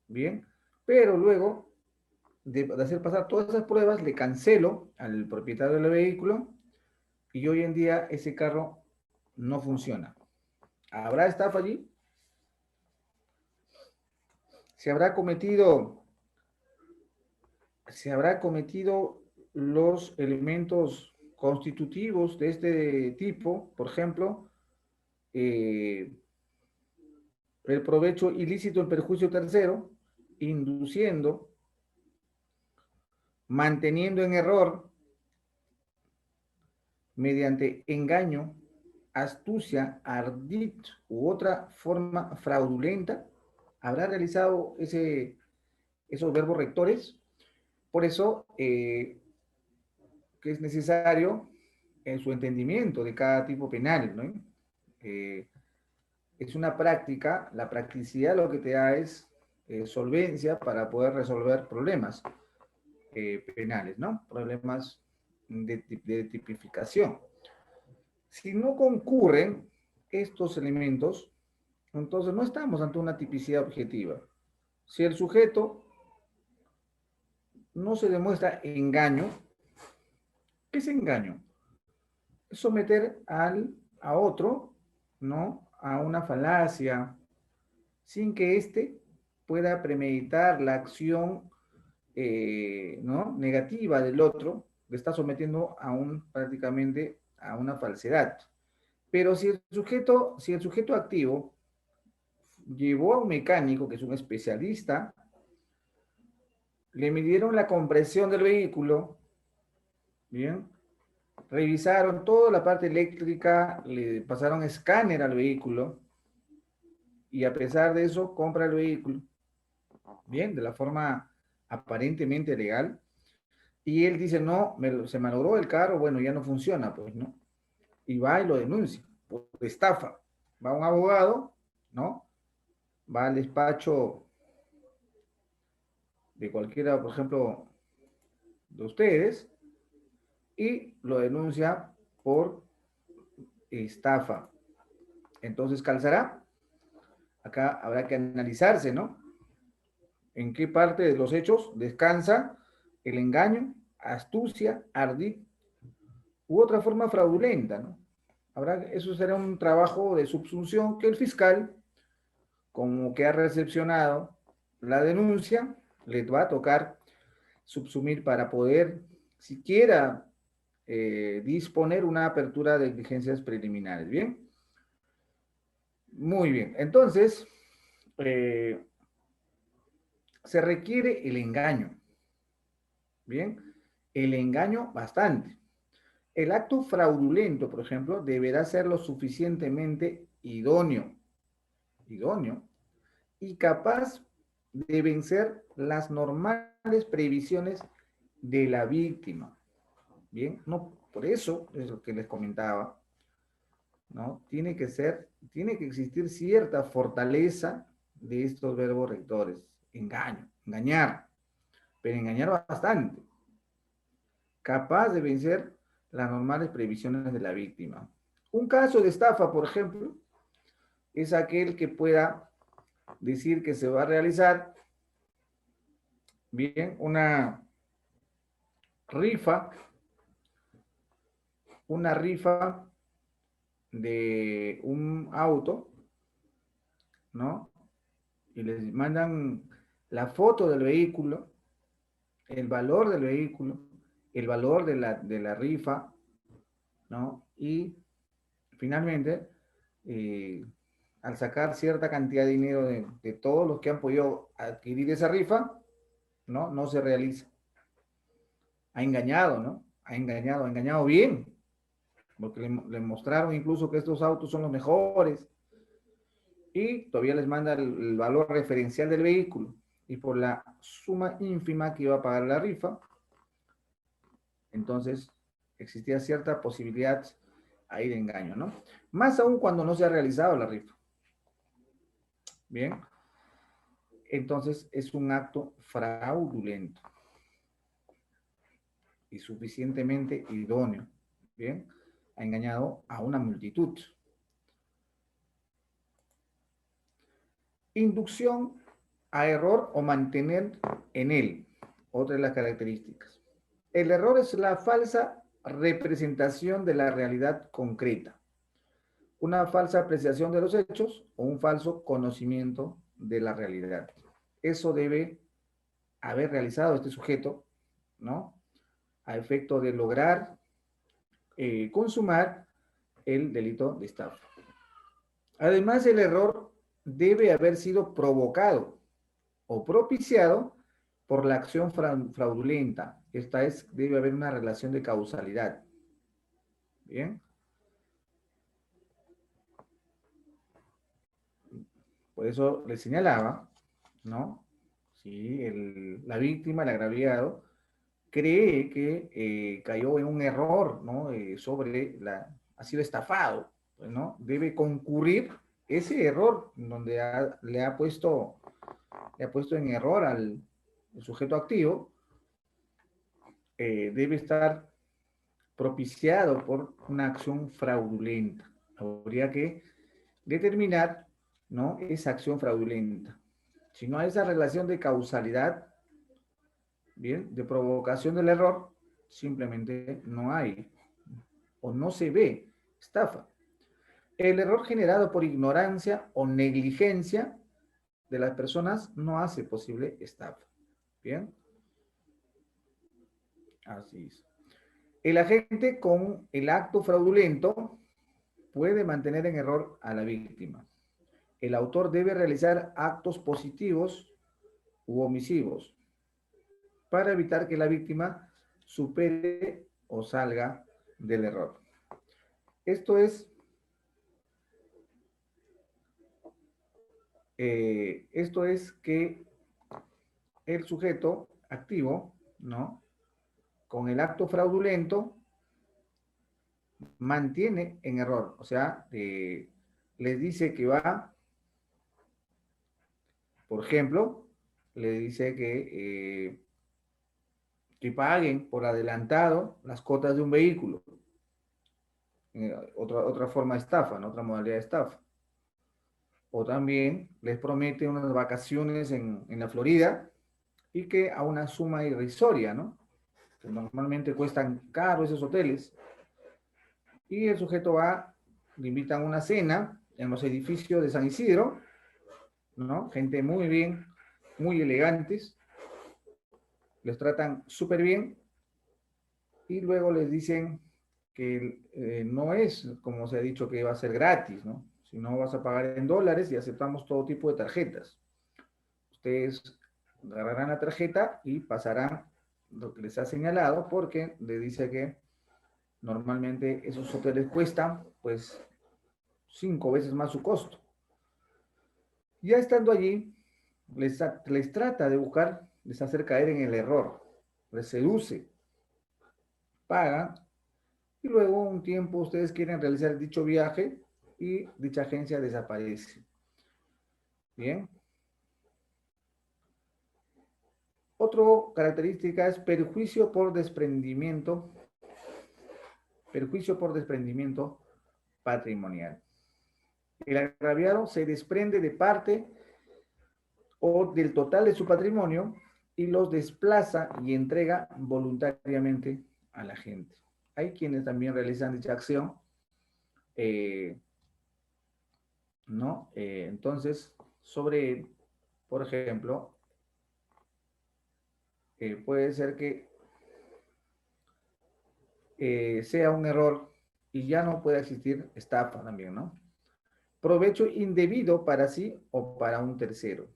Speaker 1: bien, pero luego de hacer pasar todas esas pruebas, le cancelo al propietario del vehículo, y hoy en día ese carro no funciona. ¿Habrá estafa allí? ¿Se habrá cometido, se habrá cometido los elementos constitutivos de este tipo? Por ejemplo, el provecho ilícito en perjuicio tercero, induciendo, manteniendo en error, mediante engaño, astucia, ardid u otra forma fraudulenta, habrá realizado esos verbos rectores. Por eso que es necesario en su entendimiento de cada tipo penal, ¿no? Eh, es una práctica, la practicidad lo que te da es solvencia para poder resolver problemas penales, ¿no? Problemas de tipificación. Si no concurren estos elementos, entonces no estamos ante una tipicidad objetiva. Si el sujeto no se demuestra engaño, ¿qué es engaño? Es someter a otro, ¿no? A una falacia, sin que éste pueda premeditar la acción ¿no? negativa del otro, le está sometiendo prácticamente a una falsedad. Pero si el sujeto activo llevó a un mecánico, que es un especialista, le midieron la compresión del vehículo, ¿bien? Revisaron toda la parte eléctrica, le pasaron escáner al vehículo y a pesar de eso compra el vehículo, ¿bien? De la forma aparentemente legal. Y él dice, no, se malogró el carro, bueno, ya no funciona, pues, ¿no? Y va y lo denuncia por estafa. Va un abogado, ¿no? Va al despacho de cualquiera, por ejemplo, de ustedes, y lo denuncia por estafa. Entonces, calzará. Acá habrá que analizarse, ¿no? En qué parte de los hechos descansa el engaño, astucia, ardid u otra forma fraudulenta, ¿no? Eso será un trabajo de subsunción que el fiscal, como que ha recepcionado la denuncia, le va a tocar subsumir para poder siquiera disponer una apertura de diligencias preliminares. ¿Bien? Muy bien. Entonces, eh, se requiere el engaño. ¿Bien? El engaño bastante. El acto fraudulento, por ejemplo, deberá ser lo suficientemente idóneo y capaz de vencer las normales previsiones de la víctima. Bien, no, por eso es lo que les comentaba, ¿no? Tiene que existir cierta fortaleza de estos verbos rectores. Engaño, engañar, pero engañar bastante, capaz de vencer las normales previsiones de la víctima. Un caso de estafa, por ejemplo, es aquel que pueda decir que se va a realizar, bien, rifa, una rifa de un auto, ¿no? Y les mandan la foto del vehículo, el valor del vehículo, el valor de la rifa, ¿no? Y finalmente, eh, al sacar cierta cantidad de dinero de todos los que han podido adquirir esa rifa, ¿no? No se realiza. Ha engañado, ¿no? Ha engañado bien, porque le mostraron incluso que estos autos son los mejores y todavía les manda el valor referencial del vehículo y por la suma ínfima que iba a pagar la rifa, entonces existía cierta posibilidad ahí de engaño, ¿no? Más aún cuando no se ha realizado la rifa. Bien, entonces es un acto fraudulento y suficientemente idóneo. Bien, ha engañado a una multitud. Inducción a error o mantener en él. Otra de las características. El error es la falsa representación de la realidad concreta, una falsa apreciación de los hechos o un falso conocimiento de la realidad. Eso debe haber realizado este sujeto, ¿no? A efecto de lograr consumar el delito de estafa. Además, el error debe haber sido provocado o propiciado por la acción fraudulenta. Esta es, debe haber una relación de causalidad. Bien. Por eso le señalaba, ¿no? Si la víctima, el agraviado, cree que cayó en un error, ¿no? Ha sido estafado, pues, ¿no? Debe concurrir ese error donde le ha puesto en error al sujeto activo, debe estar propiciado por una acción fraudulenta. Habría que determinar, ¿no? Esa acción fraudulenta. Si no hay esa relación de causalidad, bien, de provocación del error, simplemente no hay o no se ve estafa. El error generado por ignorancia o negligencia de las personas no hace posible estafa. Bien, así es. El agente con el acto fraudulento puede mantener en error a la víctima. El autor debe realizar actos positivos u omisivos para evitar que la víctima supere o salga del error. Esto es que el sujeto activo, ¿no? Con el acto fraudulento mantiene en error, o sea, les dice que va, por ejemplo, le dice que paguen por adelantado las cuotas de un vehículo. Otra forma de estafa, ¿no? Otra modalidad de estafa. O también les promete unas vacaciones en la Florida y que a una suma irrisoria, ¿no? Que normalmente cuestan caro esos hoteles. Y el sujeto va, le invitan a una cena en los edificios de San Isidro, ¿no? Gente muy bien, muy elegantes, les tratan súper bien y luego les dicen que no es como se ha dicho que va a ser gratis, ¿no? Si no vas a pagar en dólares y aceptamos todo tipo de tarjetas. Ustedes agarrarán la tarjeta y pasarán lo que les ha señalado porque le dice que normalmente esos hoteles cuestan pues 5 veces más su costo. Ya estando allí, les trata de buscar, les hacer caer en el error, les seduce, pagan y luego un tiempo ustedes quieren realizar dicho viaje y dicha agencia desaparece. Bien. Otra característica es perjuicio por desprendimiento patrimonial. El agraviado se desprende de parte o del total de su patrimonio y los desplaza y entrega voluntariamente a la gente. Hay quienes también realizan dicha acción, ¿no? Entonces, por ejemplo, puede ser que sea un error y ya no pueda existir estafa también, ¿no? Provecho indebido para sí o para un tercero.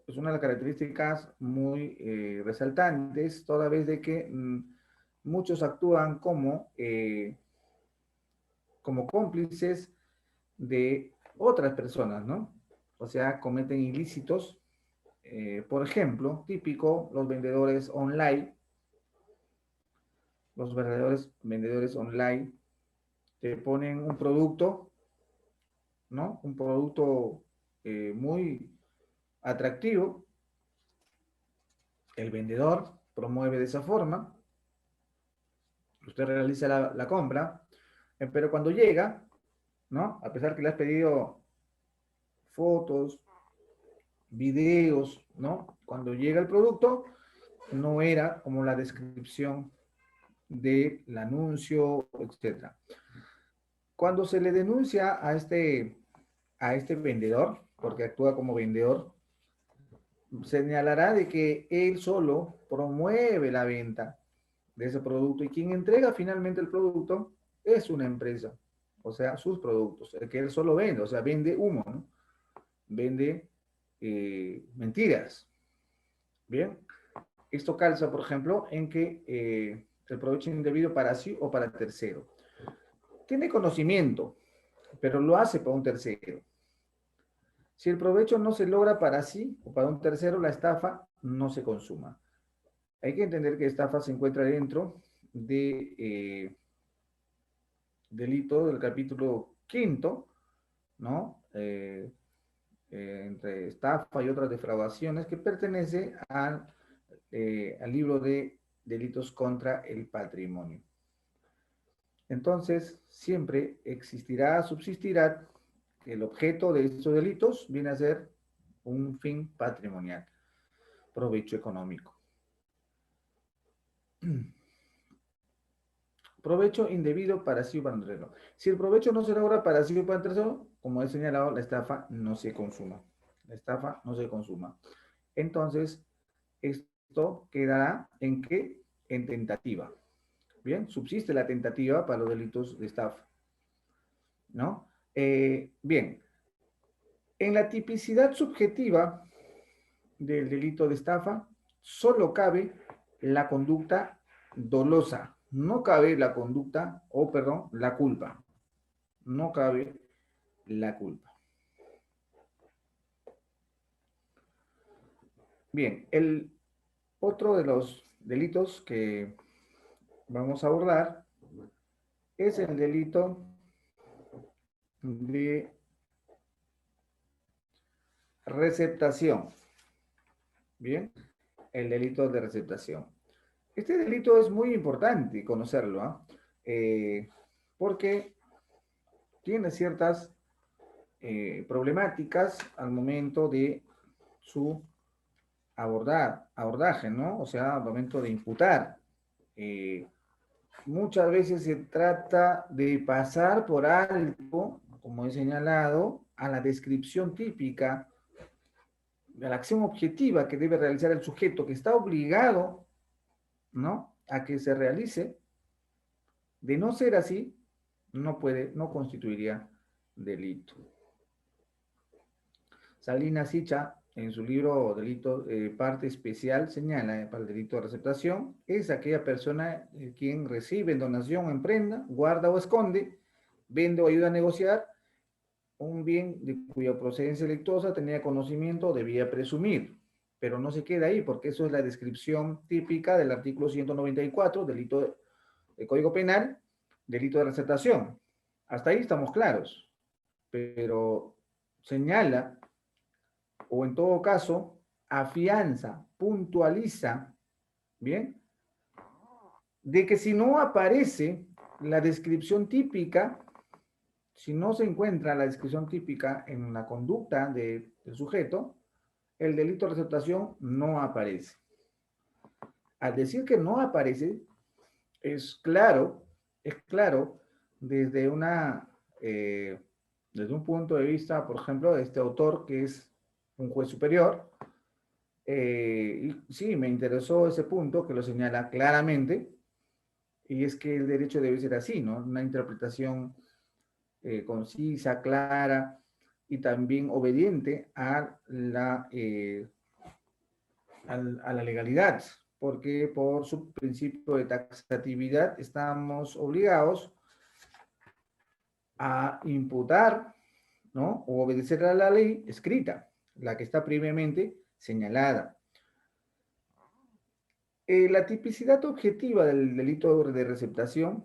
Speaker 1: Es una de las características muy resaltantes, toda vez de que muchos actúan como cómplices de otras personas, ¿no? O sea, cometen ilícitos. Por ejemplo, típico, los verdaderos vendedores online te ponen un producto, ¿no? Un producto muy atractivo. El vendedor promueve de esa forma, usted realiza la compra, pero cuando llega, ¿no? A pesar que le has pedido fotos, videos, ¿no? Cuando llega el producto, no era como la descripción del anuncio, etcétera. Cuando se le denuncia a este vendedor, porque actúa como vendedor, señalará de que él solo promueve la venta de ese producto y quien entrega finalmente el producto es una empresa, o sea, sus productos, el que él solo vende, o sea, vende humo, ¿no? vende mentiras. Bien, esto calza, por ejemplo, en que el provecho indebido para sí o para tercero. Tiene conocimiento, pero lo hace para un tercero. Si el provecho no se logra para sí o para un tercero, la estafa no se consuma. Hay que entender que estafa se encuentra dentro de delito del capítulo quinto, ¿no? Entre estafa y otras defraudaciones que pertenece al libro de delitos contra el patrimonio. Entonces, siempre existirá, subsistirá, que el objeto de estos delitos viene a ser un fin patrimonial, provecho económico. Provecho indebido para sí o para un tercero. Si el provecho no se logra para sí o para un tercero, como he señalado, la estafa no se consuma. La estafa no se consuma. Entonces, esto quedará en qué? En tentativa. Bien, subsiste la tentativa para los delitos de estafa, ¿no? Bien, en la tipicidad subjetiva del delito de estafa, solo cabe la conducta dolosa, no cabe la conducta, o perdón, la culpa, no cabe la culpa. Bien, el otro de los delitos que vamos a abordar es el delito de receptación. Bien, el delito de receptación. Este delito es muy importante conocerlo, porque tiene ciertas problemáticas al momento de su abordaje, ¿no? O sea, al momento de imputar. Eh, Muchas veces se trata de pasar por alto, como he señalado, a la descripción típica de la acción objetiva que debe realizar el sujeto, que está obligado, ¿no?, a que se realice. De no ser así, no constituiría delito. Salinas Sicha, en su libro Delito, parte especial, señala para el delito de receptación, es aquella persona quien recibe en donación, en prenda, guarda o esconde, vende o ayuda a negociar un bien de cuya procedencia delictuosa tenía conocimiento o debía presumir. Pero no se queda ahí, porque eso es la descripción típica del artículo 194, delito de Código Penal, delito de receptación. Hasta ahí estamos claros, pero señala, o en todo caso, afianza, puntualiza, ¿bien? De que si no aparece la descripción típica, si no se encuentra la descripción típica en la conducta del sujeto, el delito de receptación no aparece. Al decir que no aparece, es claro desde eh, desde un punto de vista, por ejemplo, de este autor que es un juez superior. Y sí, me interesó ese punto que lo señala claramente, y es que el derecho debe ser así, ¿no? Una interpretación concisa, clara y también obediente a la legalidad, porque por su principio de taxatividad estamos obligados a imputar, ¿no?, o obedecer a la ley escrita, la que está previamente señalada. La tipicidad objetiva del delito de receptación,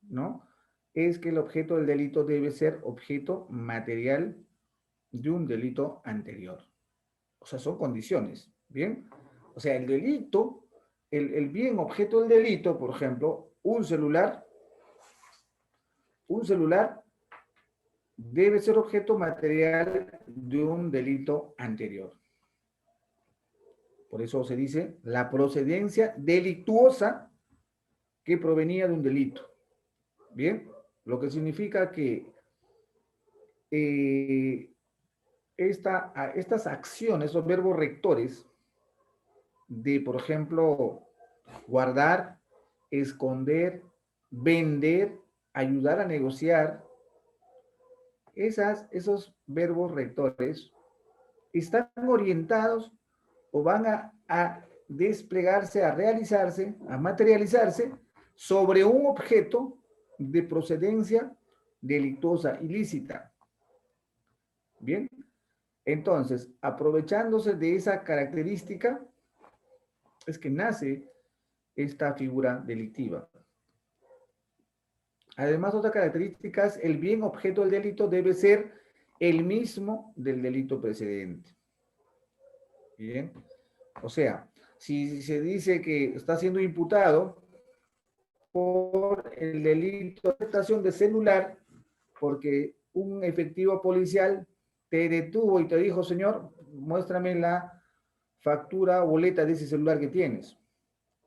Speaker 1: ¿no?, es que el objeto del delito debe ser objeto material de un delito anterior. O sea, son condiciones, ¿bien? O sea, el delito, el bien objeto del delito, por ejemplo, un celular debe ser objeto material de un delito anterior. Por eso se dice la procedencia delictuosa que provenía de un delito. Bien, lo que significa que eh, estas acciones, esos verbos rectores de, por ejemplo, guardar, esconder, vender, ayudar a negociar, esos verbos rectores están orientados o van a desplegarse, a realizarse, a materializarse sobre un objeto de procedencia delictuosa ilícita. Bien, entonces, aprovechándose de esa característica, es que nace esta figura delictiva. Además, otra característica es el bien objeto del delito debe ser el mismo del delito precedente. Bien, o sea, si se dice que está siendo imputado por el delito de afectación de celular, porque un efectivo policial te detuvo y te dijo, señor, muéstrame la factura o boleta de ese celular que tienes.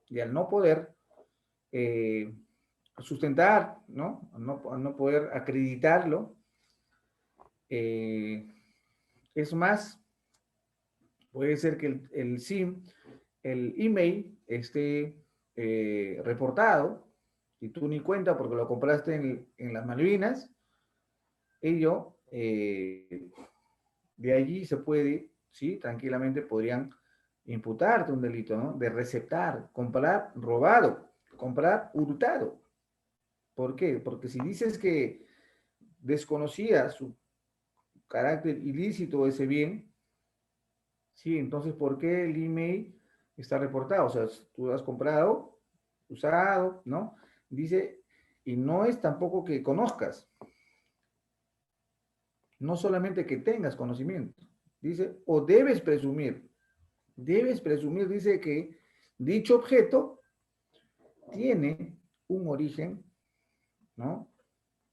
Speaker 1: Y al no poder sustentar, ¿no? Al no poder acreditarlo, es más, puede ser que el SIM, el email, esté reportado y tú ni cuenta porque lo compraste en las Malvinas. Ello, de allí se puede, ¿sí? Tranquilamente podrían imputarte un delito, ¿no? De receptar, comprar robado, comprar hurtado. ¿Por qué? Porque si dices que desconocía su carácter ilícito ese bien, sí, entonces ¿por qué el email está reportado? O sea, tú lo has comprado, usado, ¿no? Dice, y no es tampoco que conozcas, no solamente que tengas conocimiento, dice, o debes presumir, dice que dicho objeto tiene un origen, ¿no?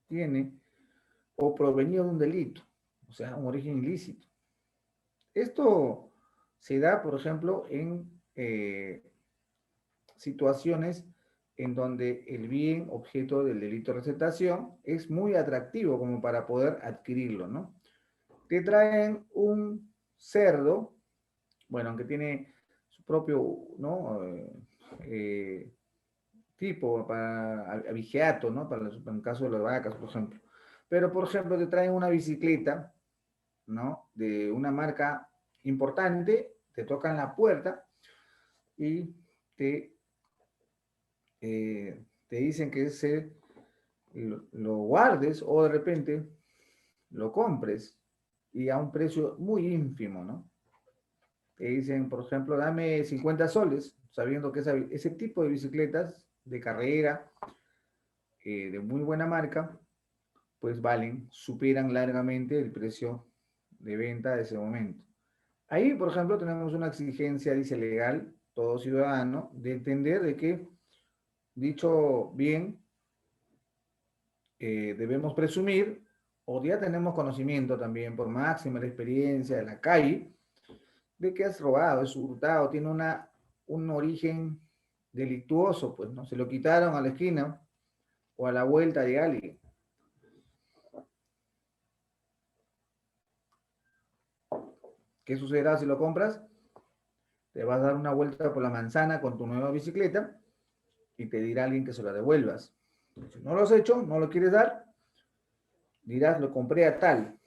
Speaker 1: Tiene o provenido de un delito, o sea, un origen ilícito. Esto se da, por ejemplo, en situaciones en donde el bien objeto del delito de receptación es muy atractivo como para poder adquirirlo, ¿no? Te traen un cerdo, bueno, aunque tiene su propio, ¿no? Tipo para abigeato, ¿no? Para el caso de las vacas, por ejemplo. Pero, por ejemplo, te traen una bicicleta, ¿no? De una marca importante, te tocan la puerta y te, te dicen que lo guardes o de repente lo compres y a un precio muy ínfimo, ¿no? Te dicen, por ejemplo, dame 50 soles, sabiendo que ese tipo de bicicletas de carrera, de muy buena marca, pues valen, superan largamente el precio de venta de ese momento. Ahí, por ejemplo, tenemos una exigencia, dice legal, todo ciudadano, de entender de que dicho bien debemos presumir, o ya tenemos conocimiento también por máxima la experiencia de la calle, de que has robado, es hurtado, tiene un origen delictuoso, pues, ¿no? Se lo quitaron a la esquina o a la vuelta de alguien. ¿Qué sucederá si lo compras? Te vas a dar una vuelta por la manzana con tu nueva bicicleta y te dirá alguien que se la devuelvas. Si no lo has hecho, no lo quieres dar, dirás, lo compré a tal.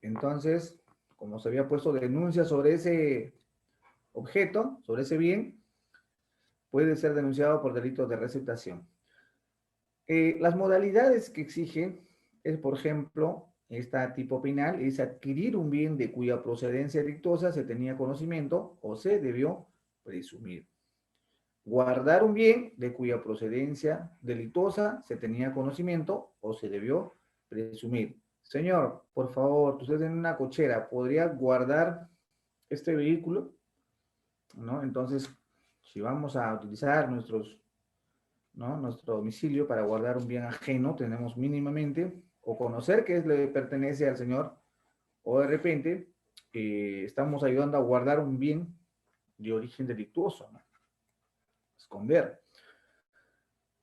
Speaker 1: Entonces, como se había puesto denuncia sobre ese objeto, sobre ese bien, puede ser denunciado por delitos de receptación. Las modalidades que exigen es, por ejemplo, esta tipo penal, es adquirir un bien de cuya procedencia delictuosa se tenía conocimiento o se debió presumir. Guardar un bien de cuya procedencia delictuosa se tenía conocimiento o se debió presumir. Señor, por favor, usted en una cochera, ¿podría guardar este vehículo? ¿No? Entonces, si vamos a utilizar ¿no? nuestro domicilio para guardar un bien ajeno, tenemos mínimamente o conocer que le pertenece al señor o de repente estamos ayudando a guardar un bien de origen delictuoso, ¿no? Esconder.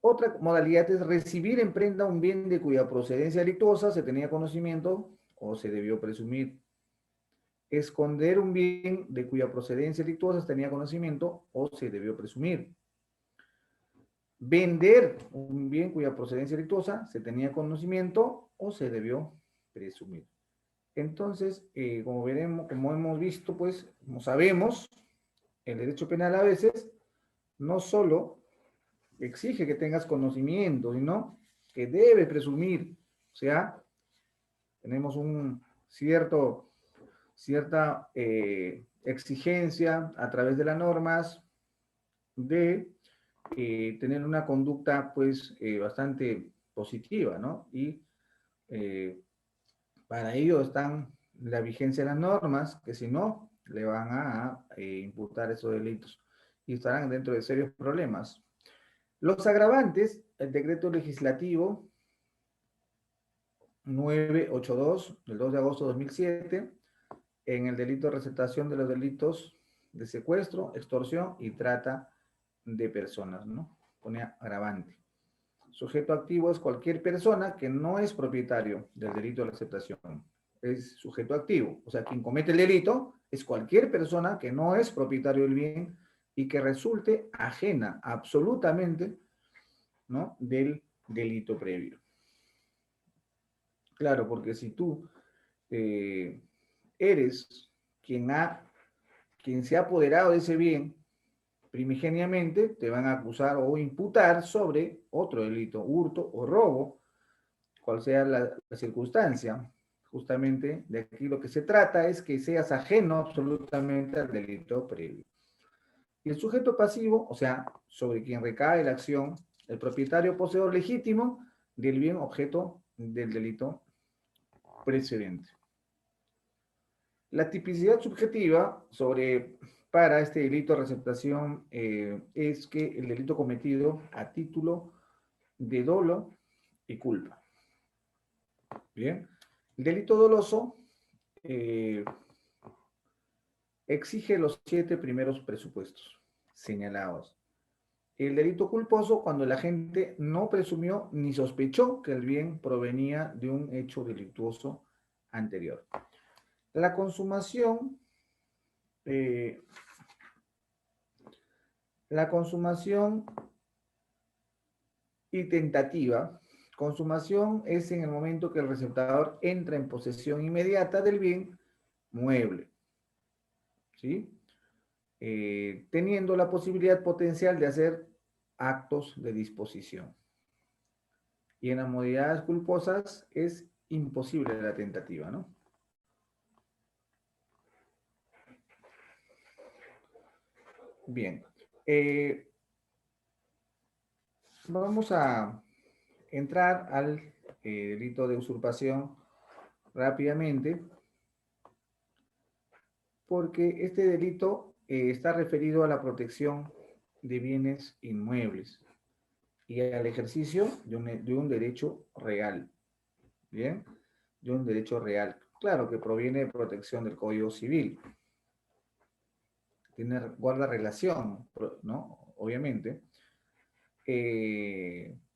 Speaker 1: Otra modalidad es recibir en prenda un bien de cuya procedencia delictuosa se tenía conocimiento o se debió presumir. Esconder un bien de cuya procedencia delictuosa se tenía conocimiento o se debió presumir. Vender un bien cuya procedencia delictuosa se tenía conocimiento o se debió presumir. Entonces, como veremos, como hemos visto, pues, como sabemos, el derecho penal a veces no solo exige que tengas conocimiento, sino que debe presumir. O sea, tenemos un cierta exigencia a través de las normas de tener una conducta, pues, bastante positiva, ¿no? Y eh, para ello están la vigencia de las normas, que si no, le van a imputar esos delitos y estarán dentro de serios problemas. Los agravantes, el decreto legislativo 982 del 2 de agosto de 2007, en el delito de receptación de los delitos de secuestro, extorsión y trata de personas, ¿no? Pone agravante. Sujeto activo es cualquier persona que no es propietario del delito de receptación. Es sujeto activo. O sea, quien comete el delito es cualquier persona que no es propietario del bien y que resulte ajena absolutamente, ¿no?, del delito previo. Claro, porque si tú eres quien se ha apoderado de ese bien, primigeniamente te van a acusar o imputar sobre otro delito, hurto o robo, cual sea la circunstancia. Justamente de aquí lo que se trata es que seas ajeno absolutamente al delito previo. Y el sujeto pasivo, o sea, sobre quien recae la acción, el propietario poseedor legítimo del bien objeto del delito precedente. La tipicidad subjetiva para este delito de receptación es que el delito cometido a título de dolo y culpa. Bien, el delito doloso exige los 7 primeros presupuestos señalados. El delito culposo cuando la gente no presumió ni sospechó que el bien provenía de un hecho delictuoso anterior. La consumación eh, La consumación y tentativa. Consumación es en el momento que el receptador entra en posesión inmediata del bien mueble, ¿sí? Teniendo la posibilidad potencial de hacer actos de disposición. Y en las modalidades culposas es imposible la tentativa, ¿no? Bien. Vamos a entrar al delito de usurpación rápidamente, porque este delito está referido a la protección de bienes inmuebles y al ejercicio de un derecho real, ¿bien? De un derecho real. Claro que proviene de protección del Código Civil. Guarda relación, ¿no? Obviamente.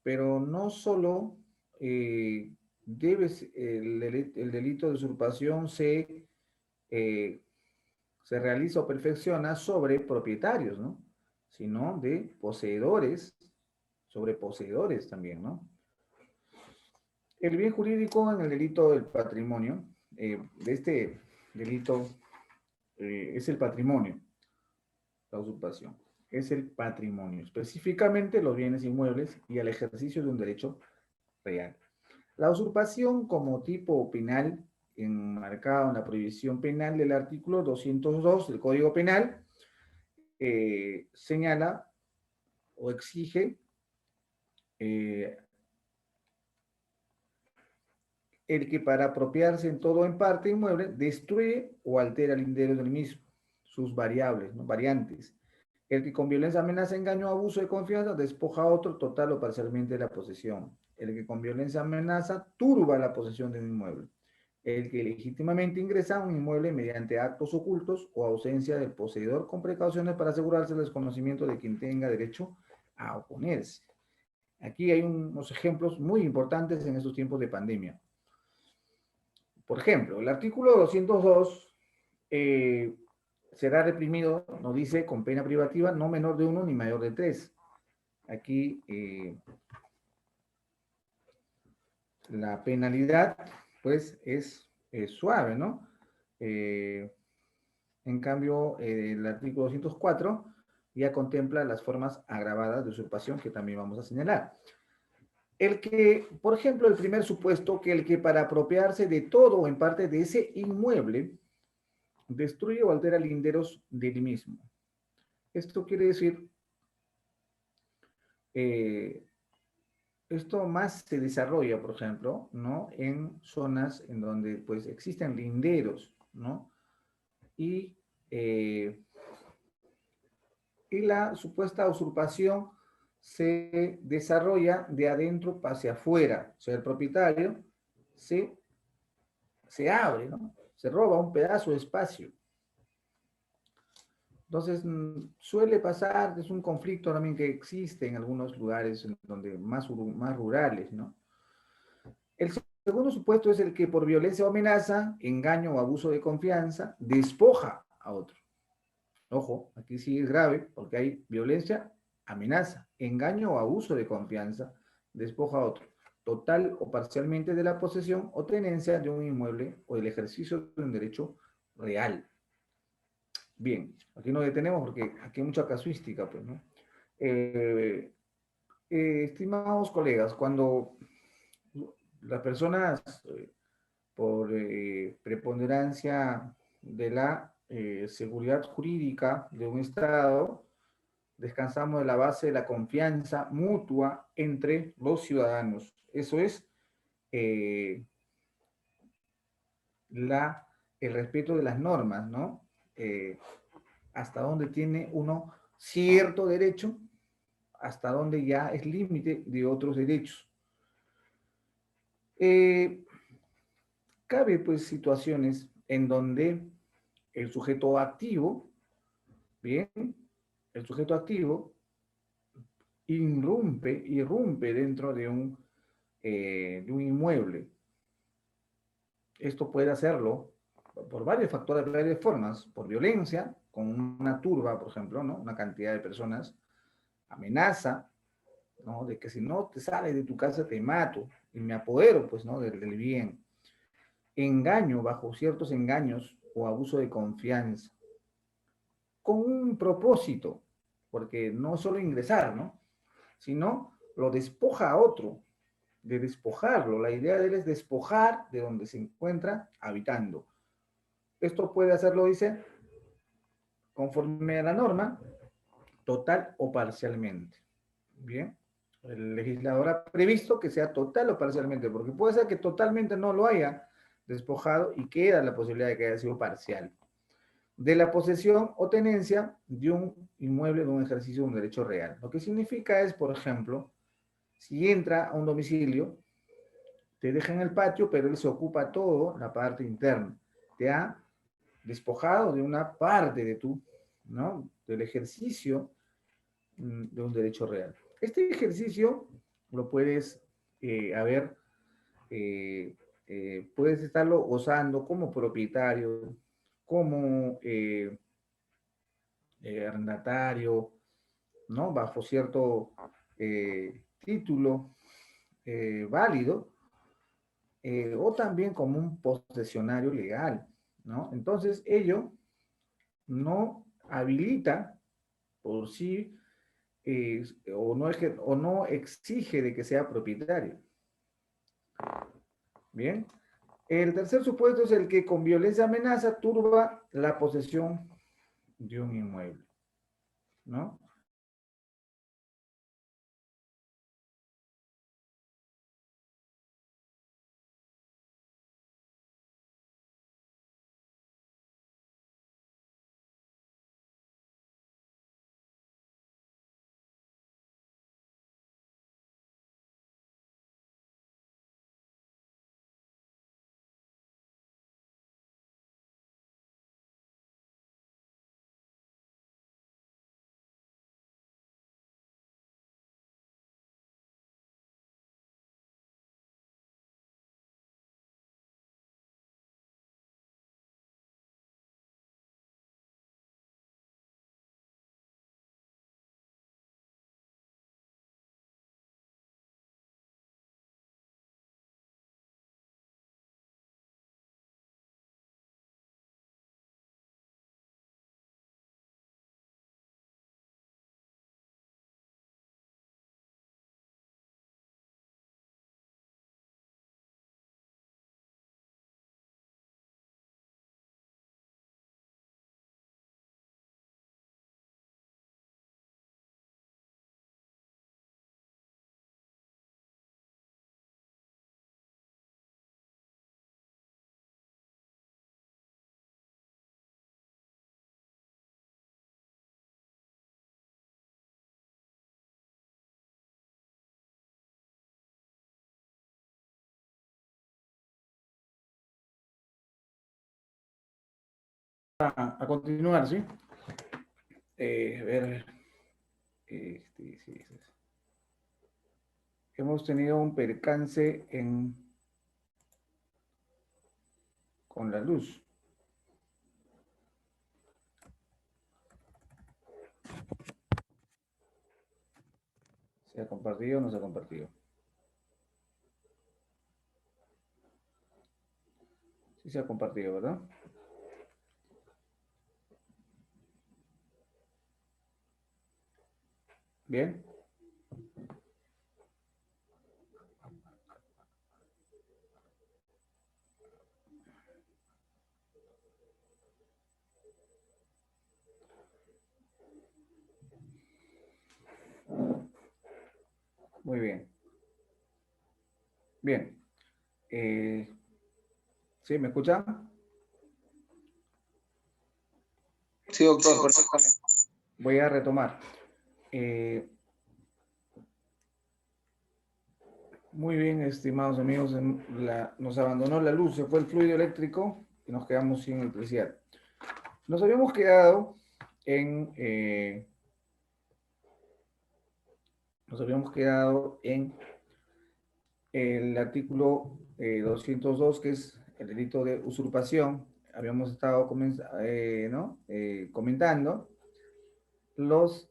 Speaker 1: Pero no solo el delito de usurpación se realiza o perfecciona sobre propietarios, ¿no? Sino de poseedores, sobre poseedores también, ¿no? El bien jurídico en el delito del patrimonio, de este delito, es el patrimonio, la usurpación. Es el patrimonio, específicamente los bienes inmuebles y el ejercicio de un derecho real. La usurpación como tipo penal, enmarcado en la prohibición penal del artículo 202 del Código Penal, señala o exige el que para apropiarse en todo o en parte inmueble destruye o altera el interior del mismo, sus variables, ¿no?, variantes. El que con violencia, amenaza, engaño, abuso de confianza despoja a otro total o parcialmente de la posesión. El que con violencia, amenaza, turba la posesión de un inmueble. El que legítimamente ingresa a un inmueble mediante actos ocultos o ausencia del poseedor con precauciones para asegurarse el desconocimiento de quien tenga derecho a oponerse. Aquí hay unos ejemplos muy importantes en estos tiempos de pandemia. Por ejemplo, el artículo 202 será reprimido, nos dice, con pena privativa no menor de 1 ni mayor de 3. Aquí la penalidad pues es suave, ¿no? Eh, en cambio, el artículo 204 ya contempla las formas agravadas de usurpación que también vamos a señalar. El que, por ejemplo, el primer supuesto, que el que para apropiarse de todo o en parte de ese inmueble destruye o altera linderos del mismo. Esto quiere decir, eh, esto más se desarrolla, por ejemplo, ¿no? En zonas en donde pues existen linderos, ¿no? Y, eh, y la supuesta usurpación se desarrolla de adentro hacia afuera. O sea, el propietario se, se abre, ¿no? Se roba un pedazo de espacio. Entonces, suele pasar, es un conflicto también que existe en algunos lugares en donde más rurales, ¿no? El segundo supuesto es el que por violencia o amenaza, engaño o abuso de confianza, despoja a otro. Ojo, aquí sí es grave porque hay violencia, amenaza, engaño o abuso de confianza, despoja a otro, total o parcialmente de la posesión o tenencia de un inmueble o del ejercicio de un derecho real. Bien, aquí nos detenemos porque aquí hay mucha casuística, pues, ¿no? Eh, estimados colegas, cuando las personas, por preponderancia de la seguridad jurídica de un Estado, descansamos de la base de la confianza mutua entre los ciudadanos. Eso es eh, el respeto de las normas, ¿no? Hasta dónde tiene uno cierto derecho, hasta dónde ya es límite de otros derechos. Eh, cabe pues situaciones en donde el sujeto activo, bien, el sujeto activo irrumpe dentro de un inmueble. Esto puede hacerlo por varios factores, de varias formas, por violencia, con una turba, por ejemplo, ¿no? Una cantidad de personas, amenaza, ¿no? De que si no te sales de tu casa te mato y me apodero, pues, ¿no? Del bien. Engaño, bajo ciertos engaños o abuso de confianza, con un propósito, porque no solo ingresar, ¿no? Sino lo despoja a otro, de despojarlo. La idea de él es despojar de donde se encuentra habitando. Esto puede hacerlo, dice, conforme a la norma, total o parcialmente. Bien, el legislador ha previsto que sea total o parcialmente, porque puede ser que totalmente no lo haya despojado y queda la posibilidad de que haya sido parcial. De la posesión o tenencia de un inmueble, de un ejercicio de un derecho real. Lo que significa es, por ejemplo, si entra a un domicilio, te deja en el patio, pero él se ocupa todo la parte interna. Te ha despojado de una parte de tu, ¿no? Del ejercicio de un derecho real. Este ejercicio lo puedes haber, eh, puedes estarlo gozando como propietario, como arrendatario, ¿no? Bajo cierto título válido, o también como un posesionario legal, ¿no? Entonces, ello no habilita por sí o no exige de que sea propietario. Bien. El tercer supuesto es el que con violencia amenaza turba la posesión de un inmueble, ¿no? a continuar, ¿sí? A ver, sí, sí, sí. Hemos tenido un percance con la luz. ¿Se ha compartido o no se ha compartido? Sí se ha compartido, ¿verdad? Bien. Muy bien. Bien. ¿Sí? ¿Me escucha?
Speaker 2: Sí, doctor, perfectamente.
Speaker 1: Voy a retomar. Eh, Muy bien, estimados amigos, nos abandonó la luz, se fue el fluido eléctrico y nos quedamos sin electricidad. Nos habíamos quedado en, el artículo 202, que es el delito de usurpación. Habíamos estado ¿no? Comentando los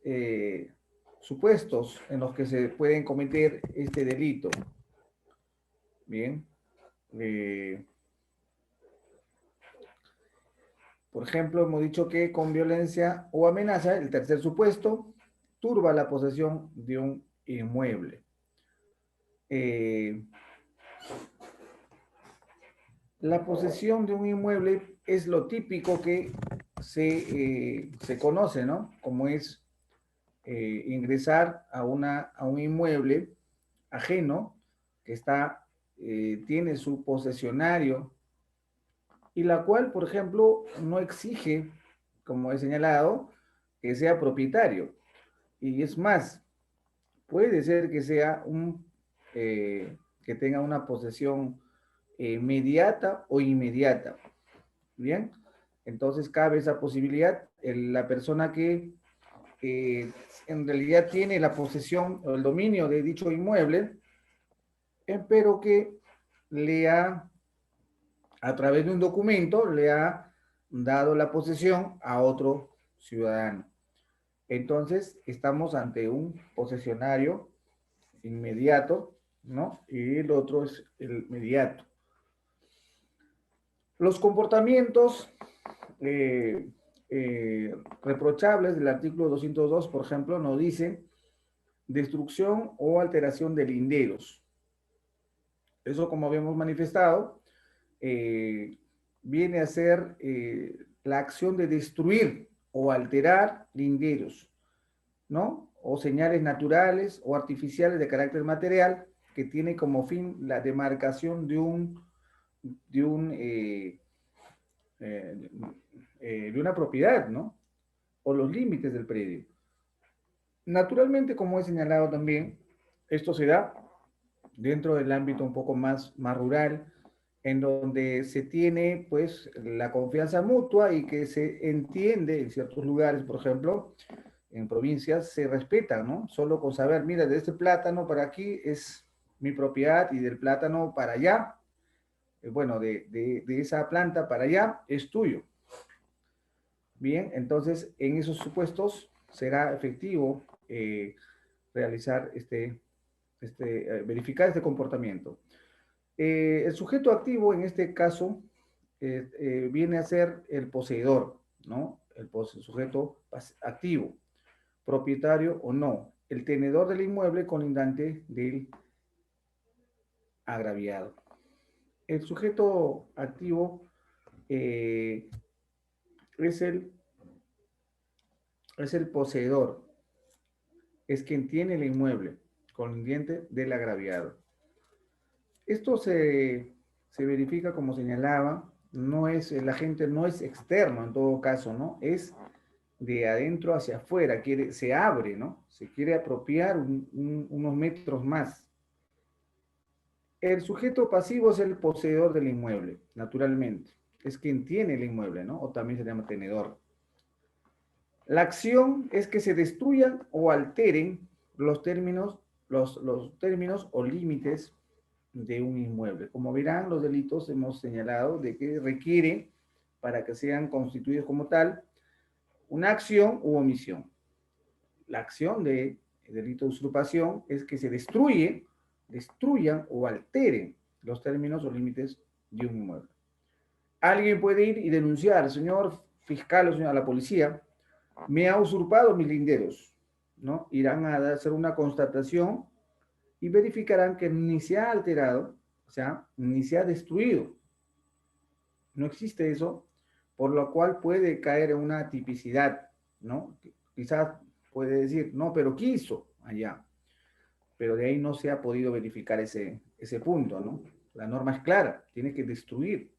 Speaker 1: supuestos en los que se pueden cometer este delito. Bien. Por ejemplo, hemos dicho que con violencia o amenaza, el tercer supuesto, turba la posesión de un inmueble. La posesión de un inmueble es lo típico que se conoce, ¿no? Como es ingresar a un inmueble ajeno que tiene su posesionario y la cual, por ejemplo, no exige, como he señalado, que sea propietario. Y es más, puede ser que que tenga una posesión mediata o inmediata. Bien, entonces cabe esa posibilidad. La persona que en realidad tiene la posesión o el dominio de dicho inmueble, pero que le ha, a través de un documento, le ha dado la posesión a otro ciudadano. Entonces, estamos ante un posesionario inmediato, ¿no? Y el otro es el mediato. Los comportamientos eh, reprochables del artículo 202, por ejemplo, nos dice destrucción o alteración de linderos. Eso, como habíamos manifestado, viene a ser la acción de destruir o alterar linderos, ¿no? O señales naturales o artificiales de carácter material que tiene como fin la demarcación de un eh, de una propiedad, ¿no? O los límites del predio. Naturalmente, como he señalado también, esto se da dentro del ámbito un poco más rural, en donde se tiene pues la confianza mutua y que se entiende en ciertos lugares, por ejemplo, en provincias se respeta, ¿no? Solo con saber, mira, de este plátano para aquí es mi propiedad y del plátano para allá, bueno, de esa planta para allá es tuyo. Bien, entonces en esos supuestos será efectivo realizar verificar este comportamiento. El sujeto activo en este caso viene a ser el poseedor, ¿no? El sujeto activo, propietario o no, el tenedor del inmueble colindante del agraviado. El sujeto activo eh, es es el poseedor, es quien tiene el inmueble colindiente del agraviado. Esto se verifica, como señalaba, el agente no es externo en todo caso, ¿no? Es de adentro hacia afuera, se abre, ¿no? Se quiere apropiar unos metros más. El sujeto pasivo es el poseedor del inmueble, naturalmente. es quien tiene el inmueble, ¿no? O también se llama tenedor. La acción es que se destruyan o alteren los términos o límites de un inmueble. Como verán, los delitos hemos señalado de que requiere, para que sean constituidos como tal, una acción u omisión. La acción de delito de usurpación es que se destruyan o alteren los términos o límites de un inmueble. Alguien puede ir y denunciar, señor fiscal o señor, a la policía, me ha usurpado mis linderos, ¿no? Irán a hacer una constatación y verificarán que ni se ha alterado, o sea, ni se ha destruido. No existe eso, por lo cual puede caer en una tipicidad, ¿no? Quizás puede decir, no, pero quiso allá, pero de ahí no se ha podido verificar ese punto, ¿no? La norma es clara, tiene que destruir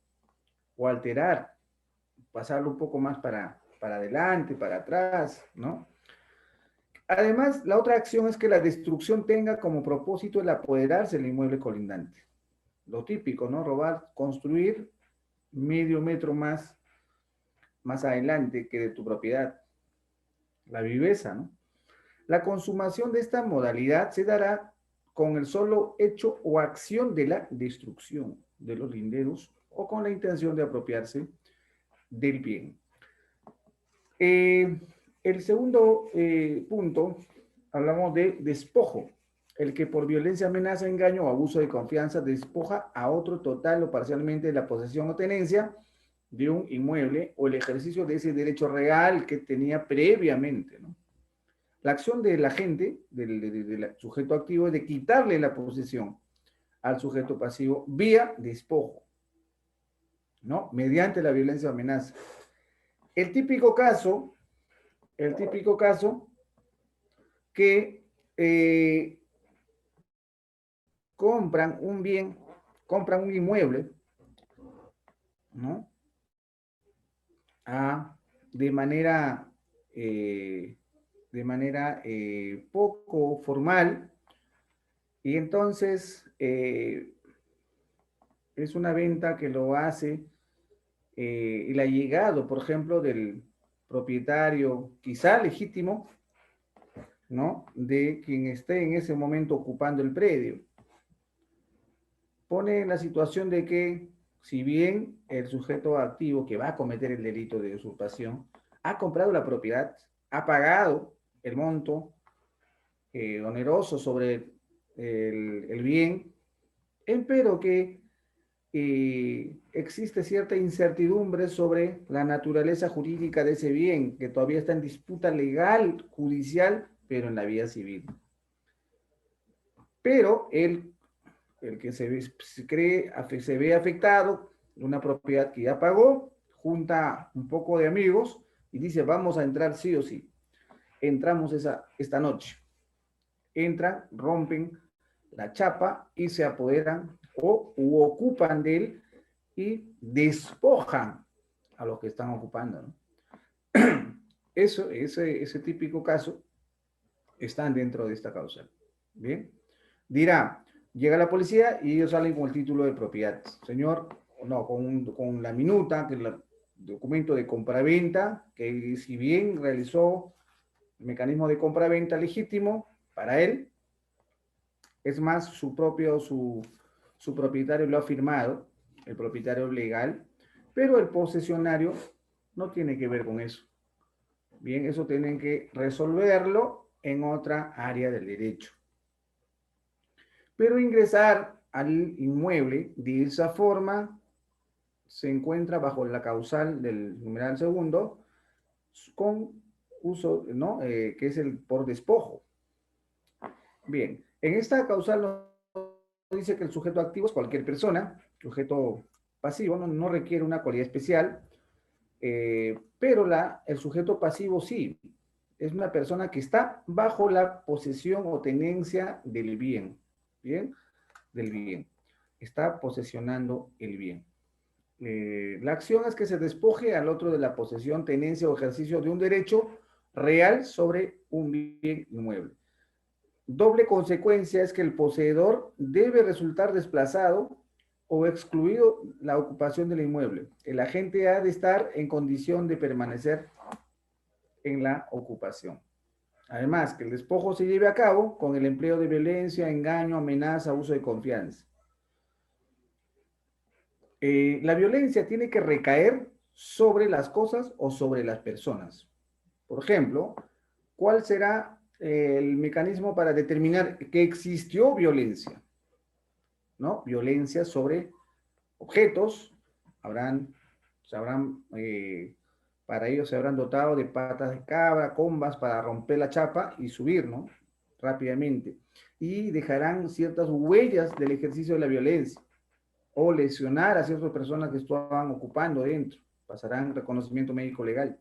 Speaker 1: o alterar, pasarlo un poco más para adelante, para atrás, ¿no? Además, la otra acción es que la destrucción tenga como propósito el apoderarse del inmueble colindante. Lo típico, ¿no? Robar, construir medio metro más adelante que de tu propiedad. La viveza, ¿no? La consumación de esta modalidad se dará con el solo hecho o acción de la destrucción de los linderos o con la intención de apropiarse del bien. El segundo punto, hablamos de despojo. El que por violencia, amenaza, engaño o abuso de confianza despoja a otro total o parcialmente de la posesión o tenencia de un inmueble o el ejercicio de ese derecho real que tenía previamente, ¿no? La acción del agente, del sujeto activo, es de quitarle la posesión al sujeto pasivo vía despojo, ¿no? Mediante la violencia o amenaza. El típico caso que compran un bien, compran un inmueble, ¿no? De manera poco formal, y entonces es una venta que lo hace el allegado, por ejemplo, del propietario, quizá legítimo, ¿no? De quien esté en ese momento ocupando el predio. Pone en la situación de que, si bien el sujeto activo que va a cometer el delito de usurpación ha comprado la propiedad, ha pagado el monto oneroso sobre el bien, empero que existe cierta incertidumbre sobre la naturaleza jurídica de ese bien, que todavía está en disputa legal, judicial, pero en la vía civil. Pero el que se ve afectado, una propiedad que ya pagó, junta un poco de amigos y dice, vamos a entrar sí o sí. Entramos esta noche. Entran, rompen la chapa y se apoderan u ocupan de él y despojan a los que están ocupando, ¿no? Ese típico caso están dentro de esta causa. Bien, dirá, llega la policía y ellos salen con el título de propiedad. Señor, no, con la minuta, que es el documento de compraventa, que si bien realizó el mecanismo de compraventa legítimo para él, es más, su propietario lo ha firmado, el propietario legal, pero el posesionario no tiene que ver con eso. Bien, eso tienen que resolverlo en otra área del derecho. Pero ingresar al inmueble de esa forma se encuentra bajo la causal del numeral segundo con uso, ¿no? Que es el por despojo. Bien, en esta causal no dice que el sujeto activo es cualquier persona, sujeto pasivo no requiere una cualidad especial, pero el sujeto pasivo sí, es una persona que está bajo la posesión o tenencia del bien, ¿bien? Del bien. Está posesionando el bien. La acción es que se despoje al otro de la posesión, tenencia o ejercicio de un derecho real sobre un bien inmueble. Doble consecuencia es que el poseedor debe resultar desplazado o excluido la ocupación del inmueble. El agente ha de estar en condición de permanecer en la ocupación. Además, que el despojo se lleve a cabo con el empleo de violencia, engaño, amenaza, uso de confianza. La violencia tiene que recaer sobre las cosas o sobre las personas. Por ejemplo, ¿cuál será el mecanismo para determinar que existió violencia? ¿No? Violencia sobre objetos, para ello se habrán dotado de patas de cabra, combas para romper la chapa y subir, ¿no? Rápidamente. Y dejarán ciertas huellas del ejercicio de la violencia o lesionar a ciertas personas que estaban ocupando dentro. Pasarán reconocimiento médico legal.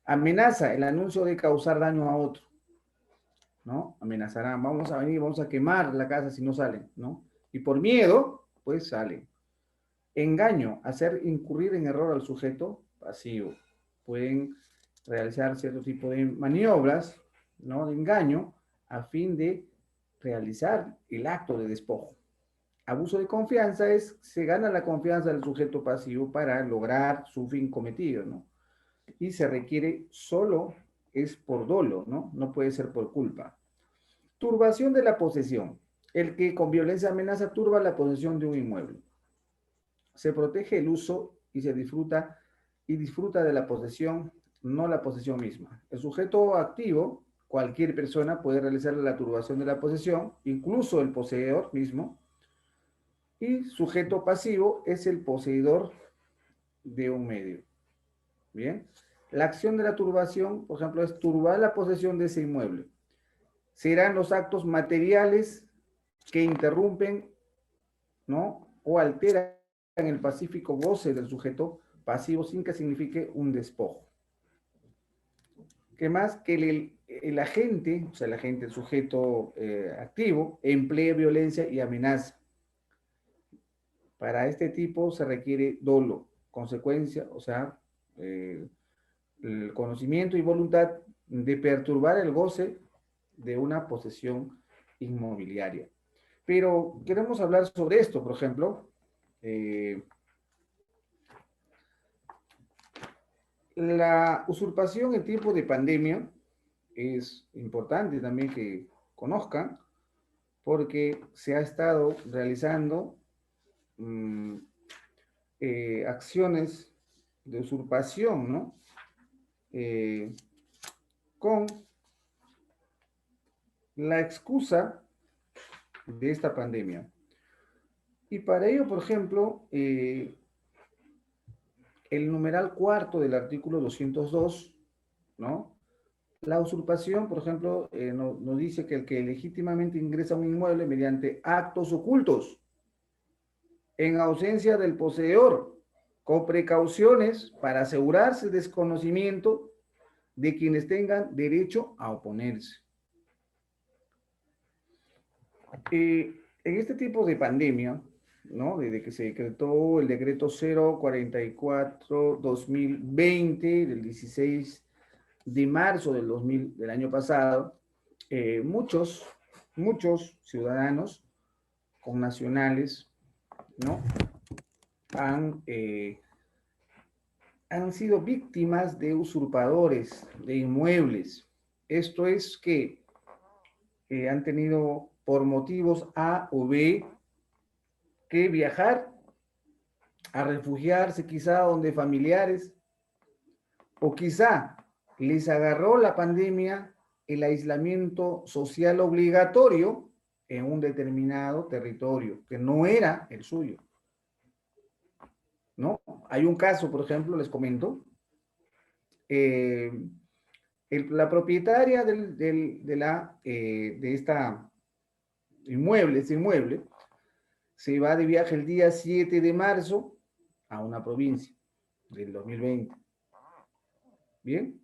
Speaker 1: Amenaza, el anuncio de causar daño a otro, ¿no? Amenazarán, vamos a venir, vamos a quemar la casa si no salen, ¿no? Y por miedo, pues salen. Engaño, hacer incurrir en error al sujeto pasivo. Pueden realizar cierto tipo de maniobras, ¿no? De engaño a fin de realizar el acto de despojo. Abuso de confianza es, se gana la confianza del sujeto pasivo para lograr su fin cometido, ¿no? Y se requiere solo, es por dolo, ¿no? No puede ser por culpa. Turbación de la posesión. El que con violencia amenaza turba la posesión de un inmueble. Se protege el uso y se disfruta de la posesión, no la posesión misma. El sujeto activo, cualquier persona puede realizar la turbación de la posesión, incluso el poseedor mismo, y sujeto pasivo es el poseedor de un medio. Bien, la acción de la turbación, por ejemplo, es turbar la posesión de ese inmueble. Serán los actos materiales que interrumpen, ¿no? O alteran el pacífico goce del sujeto pasivo sin que signifique un despojo. ¿Qué más? Que el agente, o sea, el agente, el sujeto activo, emplee violencia y amenaza. Para este tipo se requiere dolo, consecuencia, o sea, el conocimiento y voluntad de perturbar el goce de una posesión inmobiliaria. Pero queremos hablar sobre esto, por ejemplo, la usurpación en tiempo de pandemia es importante también que conozcan, porque se ha estado realizando acciones de usurpación, ¿no? Con la excusa de esta pandemia. Y para ello, por ejemplo, el numeral cuarto del artículo 202, ¿no? La usurpación, por ejemplo, nos dice que el que legítimamente ingresa a un inmueble mediante actos ocultos, en ausencia del poseedor, con precauciones para asegurarse el desconocimiento de quienes tengan derecho a oponerse. En este tipo de pandemia, ¿no? Desde que se decretó el decreto 044-2020 del 16 de marzo del año pasado, muchos ciudadanos connacionales, ¿no? Han sido víctimas de usurpadores de inmuebles. Esto es que han tenido por motivos A o B que viajar a refugiarse quizá donde familiares, o quizá les agarró la pandemia el aislamiento social obligatorio en un determinado territorio que no era el suyo, ¿no? Hay un caso, por ejemplo, les comento, la propietaria de esta este inmueble, se va de viaje el día 7 de marzo a una provincia del 2020. Bien,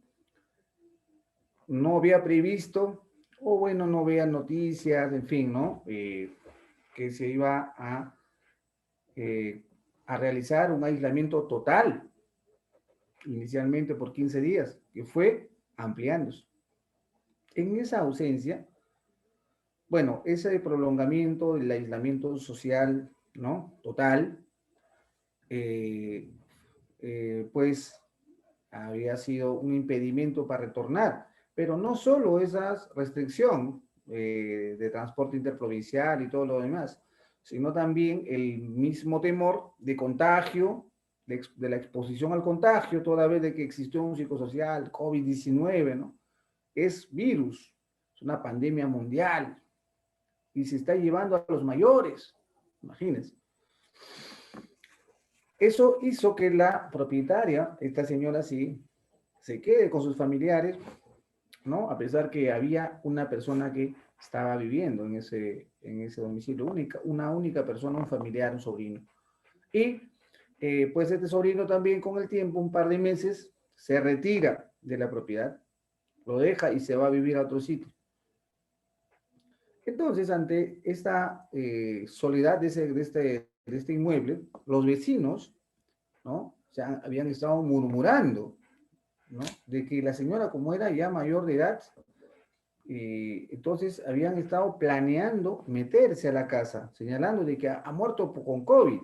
Speaker 1: no había previsto, o bueno, no vean noticias, en fin, ¿no? Que se iba a realizar un aislamiento total, inicialmente por 15 días, que fue ampliándose. En esa ausencia, bueno, ese prolongamiento del aislamiento social ¿no? Total, pues había sido un impedimento para retornar. Pero no solo esa restricción de transporte interprovincial y todo lo demás, sino también el mismo temor de contagio, de la exposición al contagio, toda vez de que existió un psicosocial, COVID-19, ¿no? Es virus, es una pandemia mundial y se está llevando a los mayores, imagínense. Eso hizo que la propietaria, esta señora sí, se quede con sus familiares, ¿no? A pesar que había una persona que estaba viviendo en ese domicilio, una única persona, un familiar, un sobrino. Y pues este sobrino también con el tiempo, un par de meses, se retira de la propiedad, lo deja y se va a vivir a otro sitio. Entonces, ante esta soledad de este inmueble, los vecinos, ¿no? Habían estado murmurando, ¿no? De que la señora, como era ya mayor de edad, entonces habían estado planeando meterse a la casa, señalando de que ha muerto con COVID,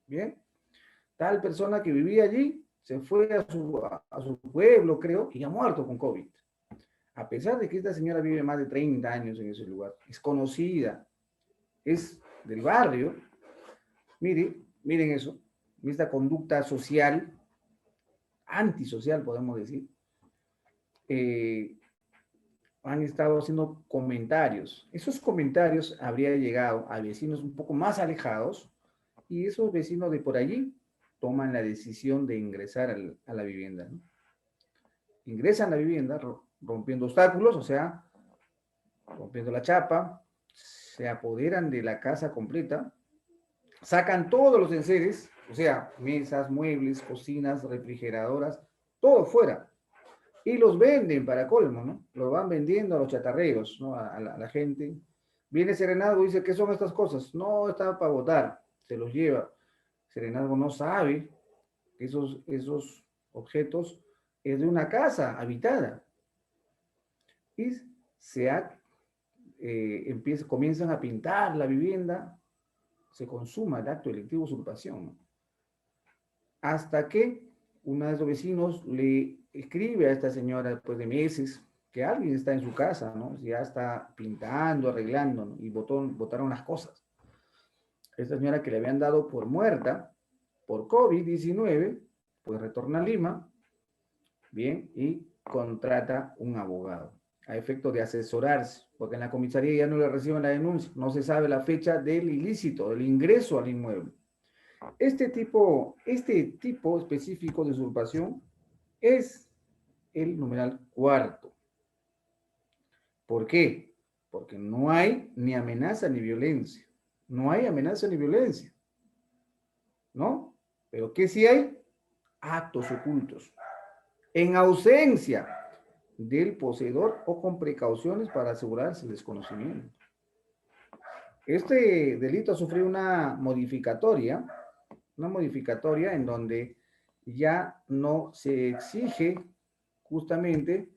Speaker 1: ¿bien? Tal persona que vivía allí se fue a su pueblo, creo, y ha muerto con COVID. A pesar de que esta señora vive más de 30 años en ese lugar, es conocida, es del barrio, miren eso, esta conducta social, antisocial podemos decir, eh, han estado haciendo comentarios. Esos comentarios habrían llegado a vecinos un poco más alejados y esos vecinos de por allí toman la decisión de ingresar a la vivienda, ¿no? Ingresan a la vivienda rompiendo obstáculos, o sea, rompiendo la chapa, se apoderan de la casa completa, sacan todos los enseres, o sea, mesas, muebles, cocinas, refrigeradoras, todo fuera. Y los venden para colmo, ¿no? Los van vendiendo a los chatarreros, ¿no? A la gente. Viene Serenazgo y dice, ¿qué son estas cosas? No, está para votar. Se los lleva. Serenazgo no sabe que esos objetos es de una casa habitada. Y comienzan a pintar la vivienda, se consuma el acto delictivo de usurpación, ¿no? Hasta que uno de los vecinos le escribe a esta señora después de meses que alguien está en su casa, ¿no? Ya está pintando, arreglando, ¿no? Y botaron las cosas. Esta señora que le habían dado por muerta por COVID-19, pues retorna a Lima, bien, y contrata un abogado a efecto de asesorarse, porque en la comisaría ya no le reciben la denuncia, no se sabe la fecha del ilícito, del ingreso al inmueble. Este tipo específico de usurpación es el numeral cuarto. ¿Por qué? Porque no hay ni amenaza ni violencia. No hay amenaza ni violencia, ¿no? Pero ¿qué sí hay? Actos ocultos. En ausencia del poseedor o con precauciones para asegurarse el desconocimiento. Este delito ha sufrido una modificatoria en donde ya no se exige justamente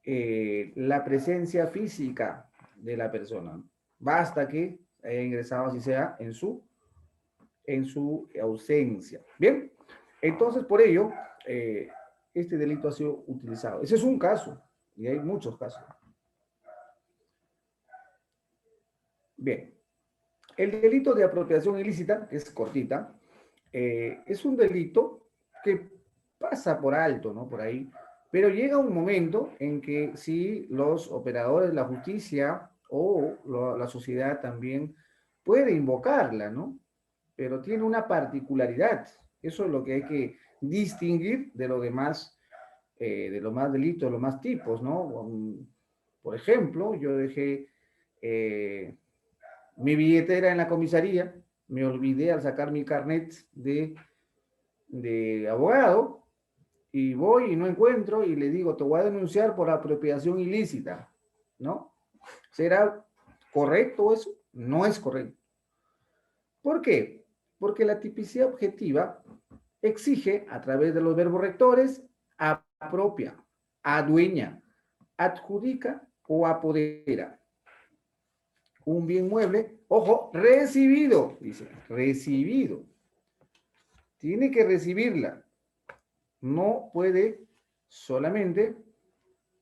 Speaker 1: la presencia física de la persona. Basta que haya ingresado, así sea, en su ausencia. Bien, entonces por ello, este delito ha sido utilizado. Ese es un caso, y hay muchos casos. Bien, el delito de apropiación ilícita, que es cortita, es un delito que pasa por alto, ¿no? Por ahí, pero llega un momento en que si los operadores de la justicia o la sociedad también puede invocarla, ¿no? Pero tiene una particularidad. Eso es lo que hay que distinguir de lo demás, de los más delitos, de los más tipos, ¿no? Por ejemplo, yo dejé mi billetera en la comisaría, me olvidé al sacar mi carnet de abogado y voy y no encuentro y le digo, te voy a denunciar por apropiación ilícita, ¿no? ¿Será correcto eso? No es correcto. ¿Por qué? Porque la tipicidad objetiva exige a través de los verbos rectores apropia, adueña, adjudica o apodera. un bien mueble, ojo, recibido, dice, recibido. Tiene que recibirla. No puede solamente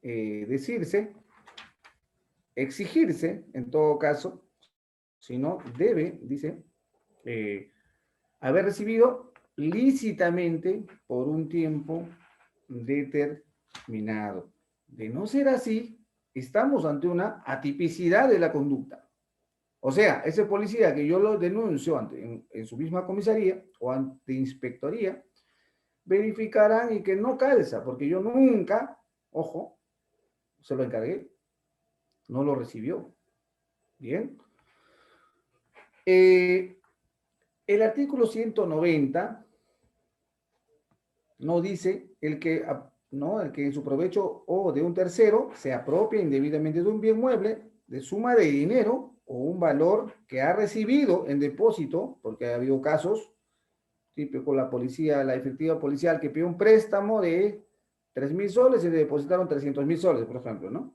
Speaker 1: decirse, exigirse, en todo caso, sino debe, dice, haber recibido lícitamente por un tiempo determinado. De no ser así, estamos ante una atipicidad de la conducta. O sea, ese policía que yo lo denuncio en su misma comisaría o ante inspectoría, verificarán y que no calza, porque yo nunca, ojo, se lo encargué, no lo recibió. Bien. El artículo 190 no dice el que en su provecho o de un tercero se apropia indebidamente de un bien mueble, de suma de dinero o un valor que ha recibido en depósito, porque ha habido casos, típico la policía, la efectiva policial que pide un préstamo de 3.000 soles y le depositaron 300.000 soles, por ejemplo, ¿no?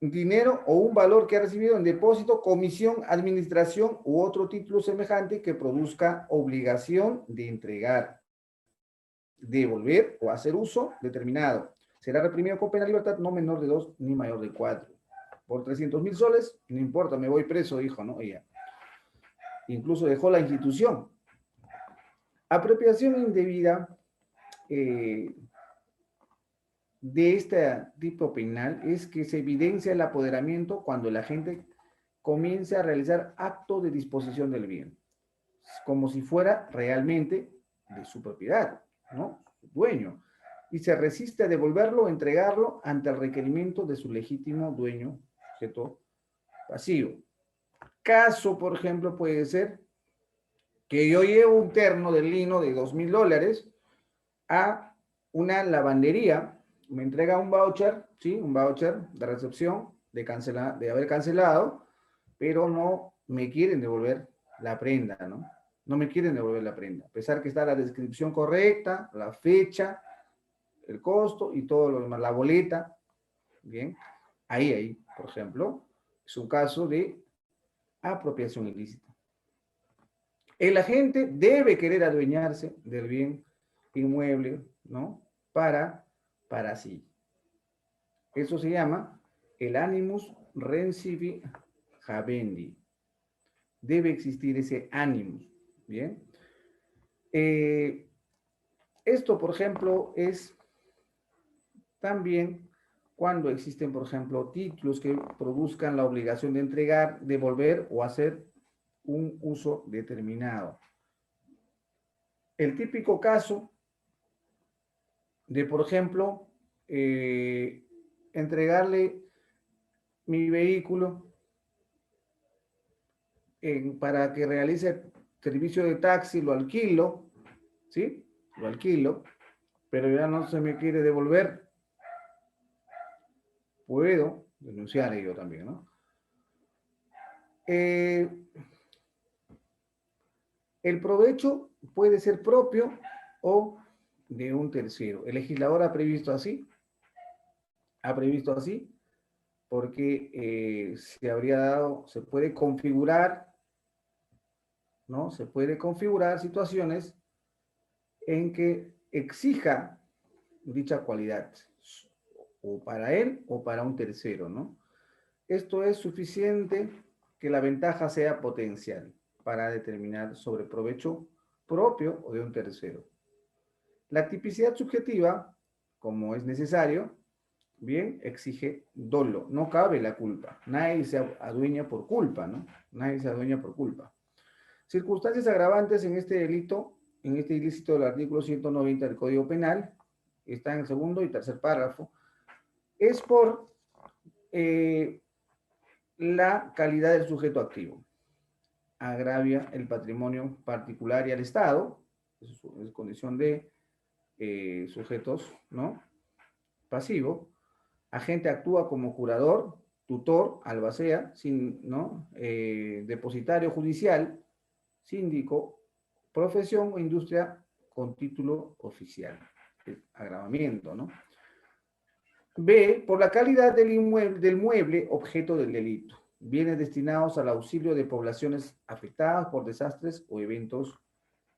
Speaker 1: Dinero o un valor que ha recibido en depósito, comisión, administración u otro título semejante que produzca obligación de entregar, devolver o hacer uso determinado. Será reprimido con pena de libertad no menor de 2 ni mayor de 4. Por 300.000 soles, no importa, me voy preso, dijo, ¿no? Ella. Incluso dejó la institución. Apropiación indebida de este tipo penal es que se evidencia el apoderamiento cuando el agente comience a realizar acto de disposición del bien, como si fuera realmente de su propiedad, ¿no? Su dueño, y se resiste a devolverlo o entregarlo ante el requerimiento de su legítimo dueño, sujeto pasivo. Caso, por ejemplo, puede ser que yo llevo un terno de lino de $2.000 a una lavandería, me entrega un voucher, ¿sí? Un voucher de recepción de haber cancelado, pero no me quieren devolver la prenda, ¿no? No me quieren devolver la prenda, a pesar que está la descripción correcta, la fecha, el costo y todo lo demás, la boleta, ¿bien? Ahí, por ejemplo, es un caso de apropiación ilícita. El agente debe querer adueñarse del bien inmueble, ¿no? Para sí. Eso se llama el animus rensivi habendi. Debe existir ese animus, ¿bien? Esto, por ejemplo, es también cuando existen, por ejemplo, títulos que produzcan la obligación de entregar, devolver o hacer un uso determinado. El típico caso de, por ejemplo, entregarle mi vehículo para que realice servicio de taxi, lo alquilo, ¿sí? Lo alquilo, pero ya no se me quiere devolver. Puedo denunciar ello también, ¿no? El provecho puede ser propio o de un tercero. El legislador ha previsto así porque se puede configurar, ¿no? Se puede configurar situaciones en que exija dicha cualidad, o para él o para un tercero, ¿no? Esto es suficiente que la ventaja sea potencial para determinar sobre provecho propio o de un tercero. La tipicidad subjetiva, como es necesario, bien, exige dolo. No cabe la culpa. Nadie se adueña por culpa, ¿no? Nadie se adueña por culpa. Circunstancias agravantes en este delito, en este ilícito del artículo 190 del Código Penal, está en el segundo y tercer párrafo, es por la calidad del sujeto activo. Agravia el patrimonio particular y al Estado, es condición de sujetos, ¿no? Pasivo. Agente actúa como jurador, tutor, albacea, ¿no? Depositario judicial, síndico, profesión o industria con título oficial. Agravamiento, ¿no? B, por la calidad del mueble objeto del delito. bienes destinados al auxilio de poblaciones afectadas por desastres o eventos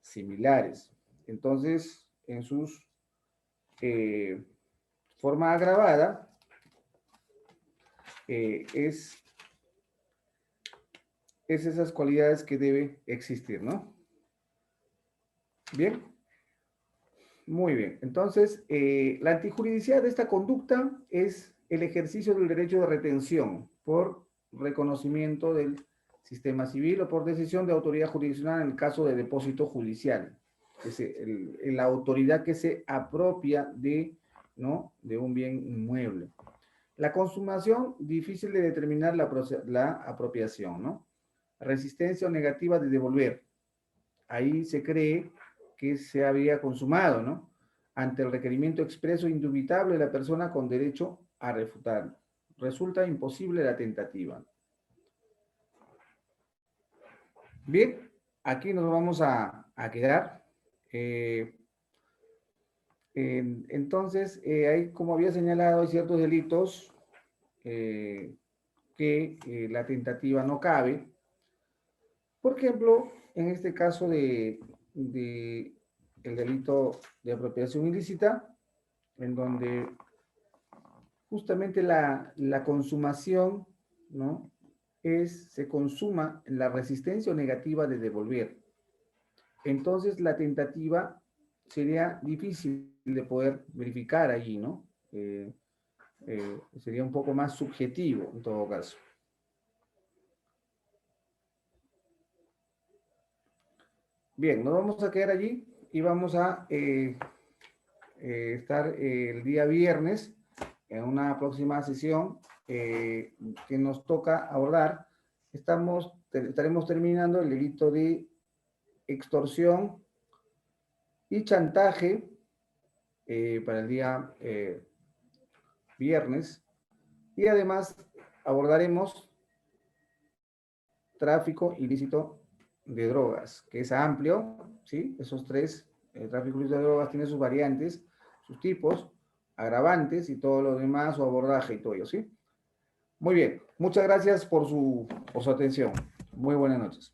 Speaker 1: similares. Entonces, en sus forma agravada, es esas cualidades que debe existir, ¿no? Bien, muy bien. Entonces, la antijuridicidad de esta conducta es el ejercicio del derecho de retención por reconocimiento del sistema civil o por decisión de autoridad jurisdiccional en el caso de depósito judicial. Es la autoridad que se apropia ¿no?, de un bien inmueble. La consumación, difícil de determinar la apropiación, ¿no? Resistencia o negativa de devolver. Ahí se cree que se había consumado, ¿no? Ante el requerimiento expreso e indubitable de la persona con derecho a refutar. Resulta imposible la tentativa. Bien, aquí nos vamos a quedar. Entonces, hay, como había señalado, hay ciertos delitos que la tentativa no cabe. Por ejemplo, en este caso de el delito de apropiación ilícita, en donde justamente la consumación, ¿no?, se consuma en la resistencia o negativa de devolver. Entonces, la tentativa sería difícil de poder verificar allí, ¿no? Sería un poco más subjetivo en todo caso. Bien, nos vamos a quedar allí y vamos a estar el día viernes en una próxima sesión que nos toca abordar. Estaremos terminando el delito de extorsión y chantaje para el día viernes, y además abordaremos tráfico ilícito de drogas, que es amplio, ¿sí? Esos tres, el tráfico ilícito de drogas tiene sus variantes, sus tipos, agravantes y todo lo demás, su abordaje y todo ello, ¿sí? Muy bien, muchas gracias por su atención. Muy buenas noches.